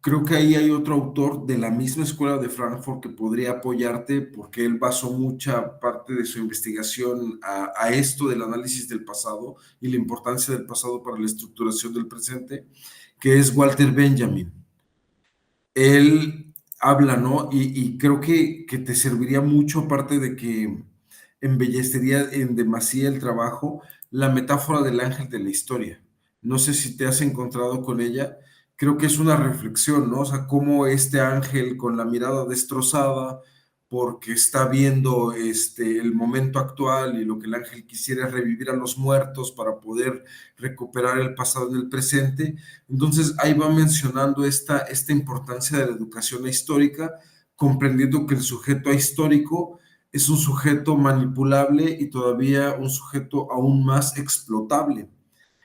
Creo que ahí hay otro autor de la misma Escuela de Frankfurt que podría apoyarte porque él basó mucha parte de su investigación a esto del análisis del pasado y la importancia del pasado para la estructuración del presente, que es Walter Benjamin. Él habla, ¿no? Y creo que te serviría mucho, aparte de que embellecería en demasía el trabajo, la metáfora del ángel de la historia. No sé si te has encontrado con ella. Creo que es una reflexión, ¿no? O sea, cómo este ángel con la mirada destrozada, porque está viendo el momento actual y lo que el ángel quisiera es revivir a los muertos para poder recuperar el pasado en el presente. Entonces ahí va mencionando esta importancia de la educación histórica, comprendiendo que el sujeto ahistórico es un sujeto manipulable y todavía un sujeto aún más explotable.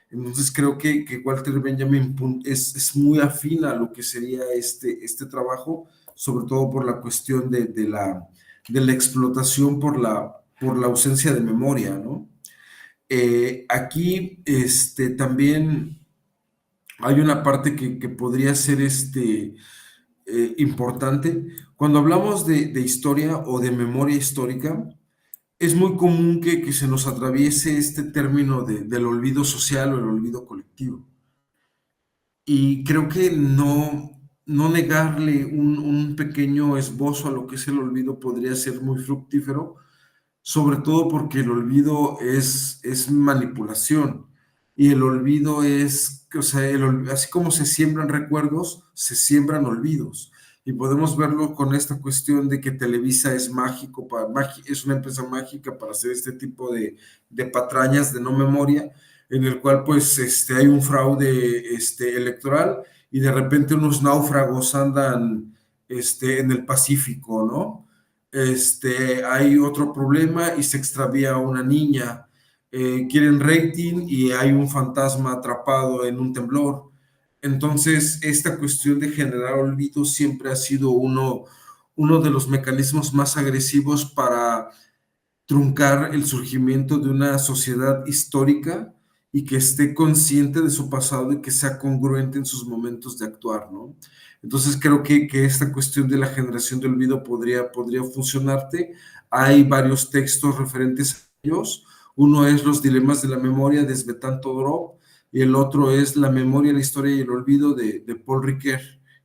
Entonces creo que Walter Benjamin es muy afín a lo que sería este trabajo, sobre todo por la cuestión de la explotación por la ausencia de memoria, ¿no? Aquí también hay una parte que podría ser importante. Cuando hablamos de historia o de memoria histórica, es muy común que se nos atraviese este término del olvido social o el olvido colectivo. Y creo que no negarle un pequeño esbozo a lo que es el olvido podría ser muy fructífero, sobre todo porque el olvido es manipulación y el olvido es, o sea, así como se siembran recuerdos, se siembran olvidos. y podemos verlo con esta cuestión de que Televisa es mágico, es una empresa mágica para hacer este tipo de patrañas de no memoria, en el cual pues hay un fraude electoral y de repente unos náufragos andan en el Pacífico, ¿no? Hay otro problema y se extravía una niña, quieren rating y hay un fantasma atrapado en un temblor. Entonces, esta cuestión de generar olvido siempre ha sido uno de los mecanismos más agresivos para truncar el surgimiento de una sociedad histórica y que esté consciente de su pasado y que sea congruente en sus momentos de actuar, ¿no? Entonces creo que esta cuestión de la generación de olvido podría funcionarte. Hay varios textos referentes a ellos. Uno es Los dilemas de la memoria de Svetan Todorov y el otro es La memoria, la historia y el olvido de Paul Ricoeur.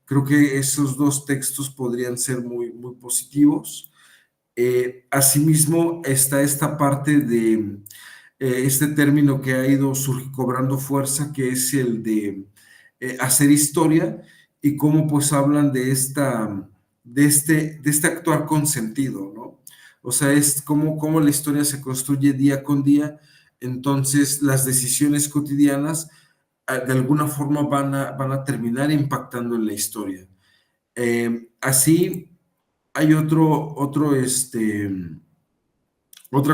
Creo que esos dos textos podrían ser muy, muy positivos. Asimismo, está esta parte de este término que ha ido cobrando fuerza, que es el de hacer historia, y cómo pues hablan de este actuar con sentido, ¿no? O sea, es cómo la historia se construye día con día, entonces las decisiones cotidianas de alguna forma van a terminar impactando en la historia. Así, hay otra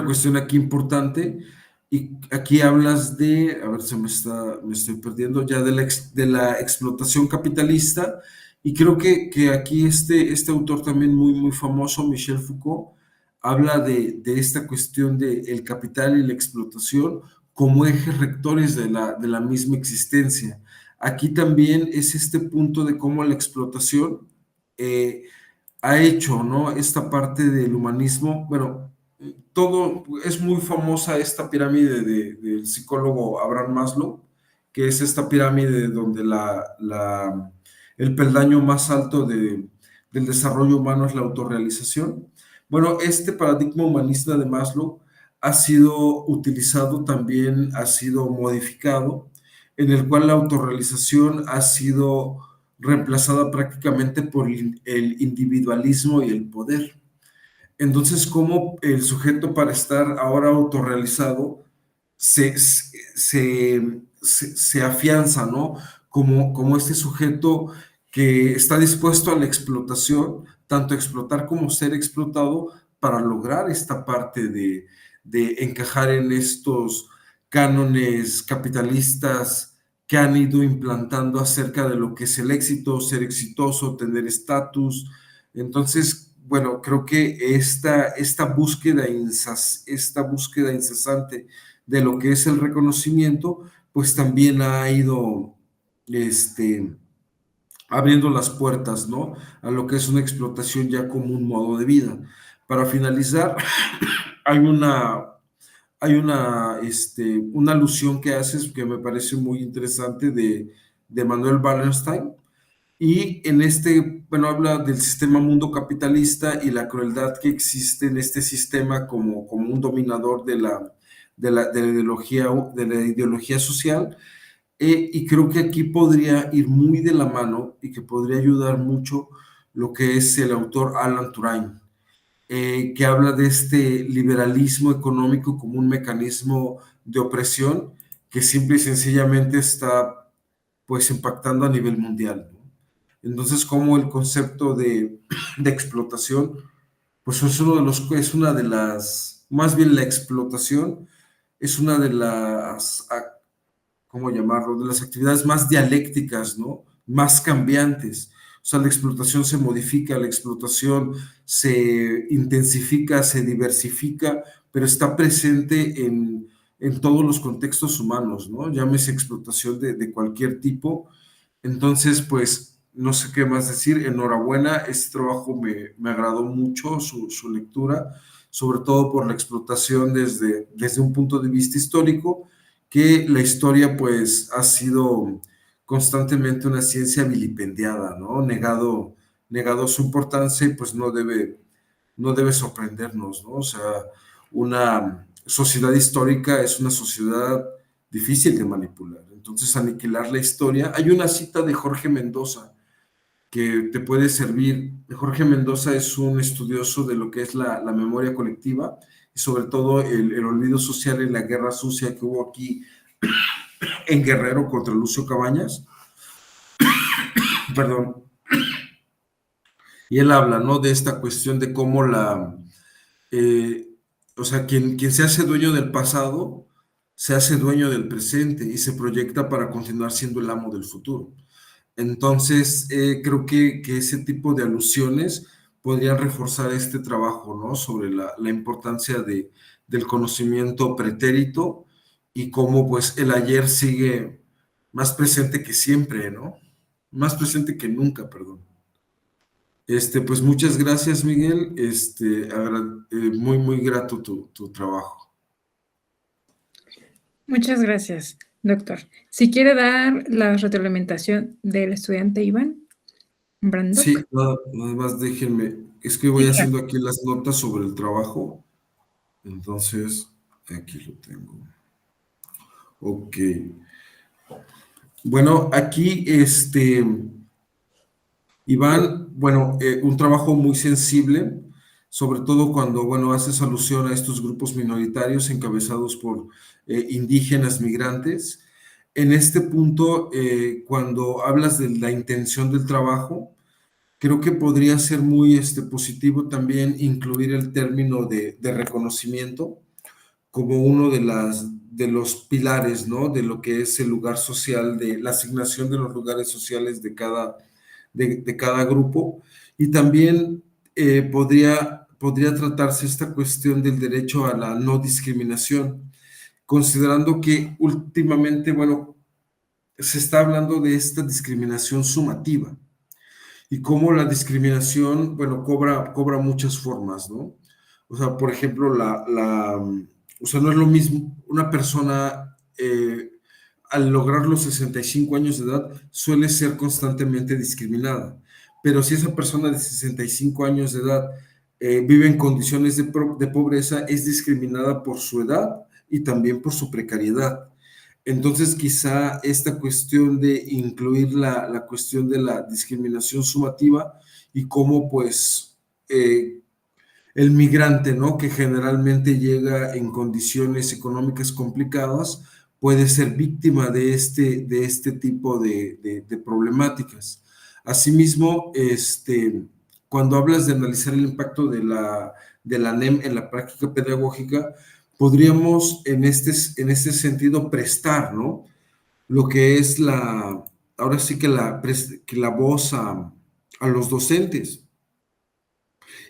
cuestión aquí importante, y aquí hablas de, a ver, me estoy perdiendo ya de la explotación capitalista, y creo que aquí este autor también muy, muy famoso, Michel Foucault, habla de esta cuestión del capital y la explotación como ejes rectores de la misma existencia. Aquí también es este punto de cómo la explotación ha hecho, ¿no? Esta parte del humanismo, bueno, todo, es muy famosa esta pirámide del psicólogo Abraham Maslow, que es esta pirámide donde el peldaño más alto del desarrollo humano es la autorrealización. Bueno, este paradigma humanista de Maslow ha sido utilizado también, ha sido modificado, en el cual la autorrealización ha sido reemplazada prácticamente por el individualismo y el poder. Entonces, ¿cómo el sujeto, para estar ahora autorrealizado, se afianza, ¿no? Como este sujeto que está dispuesto a la explotación, tanto explotar como ser explotado, para lograr esta parte de encajar en estos cánones capitalistas que han ido implantando acerca de lo que es el éxito, ser exitoso, tener estatus. Entonces, bueno, creo que esta búsqueda incesante de lo que es el reconocimiento, pues también ha ido abriendo las puertas, ¿no? A lo que es una explotación ya como un modo de vida. Para finalizar, hay una alusión que haces que me parece muy interesante de Manuel Wallerstein, y bueno, habla del sistema mundo capitalista y la crueldad que existe en este sistema como un dominador de la ideología social. Y creo que aquí podría ir muy de la mano y que podría ayudar mucho lo que es el autor Alan Turing, que habla de este liberalismo económico como un mecanismo de opresión que simple y sencillamente está pues impactando a nivel mundial, ¿no? Entonces, como el concepto de explotación, pues es una de las, más bien la explotación es una de las, ¿cómo llamarlo? De las actividades más dialécticas, ¿no? Más cambiantes. O sea, la explotación se modifica, la explotación se intensifica, se diversifica, pero está presente en todos los contextos humanos, ¿no? Llámese explotación de cualquier tipo. Entonces, pues, no sé qué más decir. Enhorabuena, este trabajo me agradó mucho, su lectura, sobre todo por la explotación desde un punto de vista histórico, que la historia, pues, ha sido constantemente una ciencia vilipendiada, ¿no? Negado su importancia, y pues no debe sorprendernos, ¿no? O sea, una sociedad histórica es una sociedad difícil de manipular. Entonces, aniquilar la historia. Hay una cita de Jorge Mendoza que te puede servir. Jorge Mendoza es un estudioso de lo que es la memoria colectiva y sobre todo el olvido social en la guerra sucia que hubo aquí en Guerrero contra Lucio Cabañas. Perdón. Y él habla, ¿no? De esta cuestión de cómo o sea, quien se hace dueño del pasado, se hace dueño del presente y se proyecta para continuar siendo el amo del futuro. Entonces, creo que ese tipo de alusiones podrían reforzar este trabajo, ¿no? Sobre la importancia del conocimiento pretérito y cómo, pues, el ayer sigue más presente que siempre, ¿no? Más presente que nunca, perdón. Pues muchas gracias, Miguel. Muy, muy grato tu trabajo. Muchas gracias, doctor. Si quiere dar la retroalimentación del estudiante Iván Brandock. Sí, nada más déjenme. Es que voy haciendo aquí las notas sobre el trabajo. Entonces, aquí lo tengo. Ok. Bueno, aquí, Iván, bueno, un trabajo muy sensible, sobre todo cuando, bueno, haces alusión a estos grupos minoritarios encabezados por indígenas migrantes. En este punto, cuando hablas de la intención del trabajo, creo que podría ser muy positivo también incluir el término de reconocimiento como uno de los pilares, ¿no? De lo que es el lugar social, de la asignación de los lugares sociales de cada grupo. Y también podría tratarse esta cuestión del derecho a la no discriminación, considerando que últimamente, bueno, se está hablando de esta discriminación sumativa y cómo la discriminación, bueno, cobra muchas formas, ¿no? O sea, por ejemplo, o sea, no es lo mismo una persona al lograr los 65 años de edad suele ser constantemente discriminada, pero si esa persona de 65 años de edad vive en condiciones de pobreza, es discriminada por su edad y también por su precariedad. Entonces, quizá esta cuestión de incluir la cuestión de la discriminación sumativa y cómo, pues, el migrante, ¿no? Que generalmente llega en condiciones económicas complicadas, puede ser víctima de este tipo de problemáticas. Asimismo, cuando hablas de analizar el impacto de la NEM en la práctica pedagógica, podríamos en este sentido prestar, ¿no? Lo que es ahora sí que la voz a los docentes.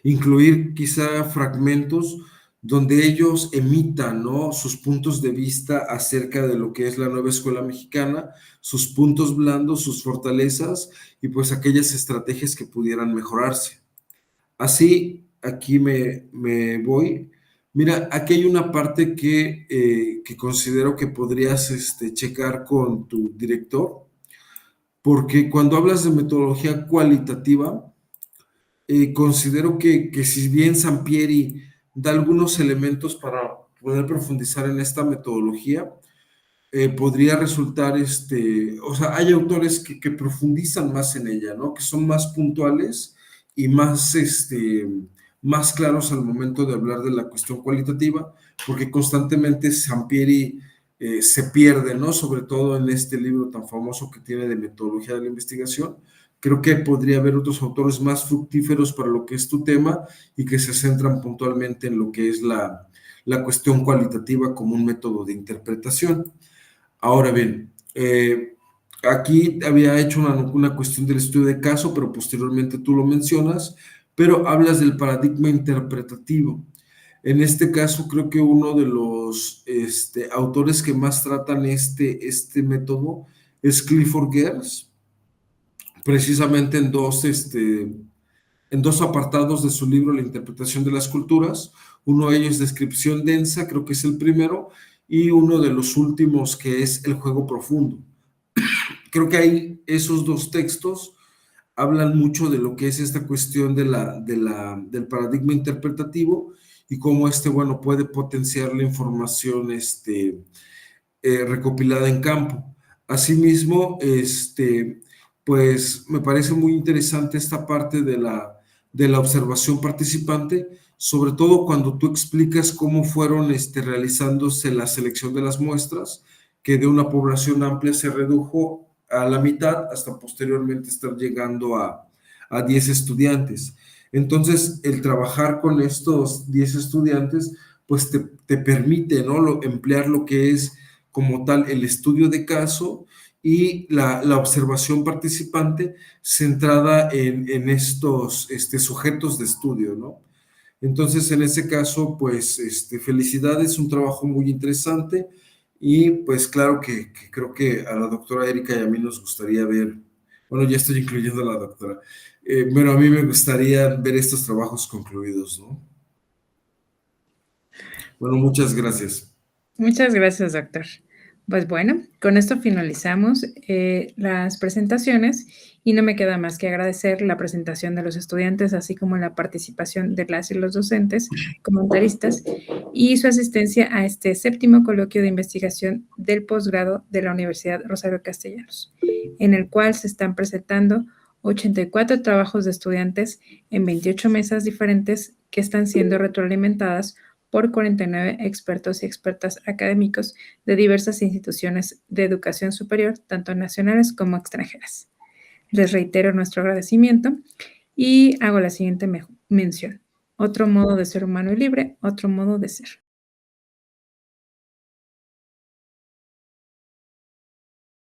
Incluir quizá fragmentos donde ellos emitan, ¿no? Sus puntos de vista acerca de lo que es la nueva escuela mexicana, sus puntos blandos, sus fortalezas y pues aquellas estrategias que pudieran mejorarse. Así, aquí me voy. Mira, aquí hay una parte que considero que podrías checar con tu director, porque cuando hablas de metodología cualitativa, considero que si bien Sampieri da algunos elementos para poder profundizar en esta metodología, podría resultar, o sea, hay autores que profundizan más en ella, ¿no? Que son más puntuales y más claros al momento de hablar de la cuestión cualitativa, porque constantemente Sampieri se pierde, ¿no? Sobre todo en este libro tan famoso que tiene de metodología de la investigación. Creo que podría haber otros autores más fructíferos para lo que es tu tema y que se centran puntualmente en lo que es la cuestión cualitativa como un método de interpretación. Ahora bien, aquí había hecho una cuestión del estudio de caso, pero posteriormente tú lo mencionas, pero hablas del paradigma interpretativo. En este caso, creo que uno de los autores que más tratan este método es Clifford Geertz, precisamente en dos apartados de su libro La interpretación de las culturas. Uno de ellos, Descripción densa, creo que es el primero, y uno de los últimos que es El juego profundo. Creo que ahí esos dos textos hablan mucho de lo que es esta cuestión del paradigma interpretativo y cómo bueno, puede potenciar la información recopilada en campo. Asimismo, pues me parece muy interesante esta parte de la observación participante, sobre todo cuando tú explicas cómo fueron realizándose la selección de las muestras, que de una población amplia se redujo a la mitad hasta posteriormente estar llegando a 10 estudiantes. Entonces, el trabajar con estos 10 estudiantes, pues te permite, ¿no? Emplear lo que es como tal el estudio de caso y la observación participante centrada en estos sujetos de estudio, ¿no? Entonces, en ese caso, pues, felicidades, un trabajo muy interesante y pues claro que creo que a la doctora Erika y a mí nos gustaría ver, bueno, ya estoy incluyendo a la doctora, pero a mí me gustaría ver estos trabajos concluidos, ¿no? Bueno, muchas gracias. Muchas gracias, doctor. Pues bueno, con esto finalizamos las presentaciones y no me queda más que agradecer la presentación de los estudiantes, así como la participación de las y los docentes, comentaristas y su asistencia a este 7º coloquio de investigación del posgrado de la Universidad Rosario Castellanos, en el cual se están presentando 84 trabajos de estudiantes en 28 mesas diferentes que están siendo retroalimentadas por 49 expertos y expertas académicos de diversas instituciones de educación superior, tanto nacionales como extranjeras. Les reitero nuestro agradecimiento y hago la siguiente mención. Otro modo de ser humano y libre, otro modo de ser.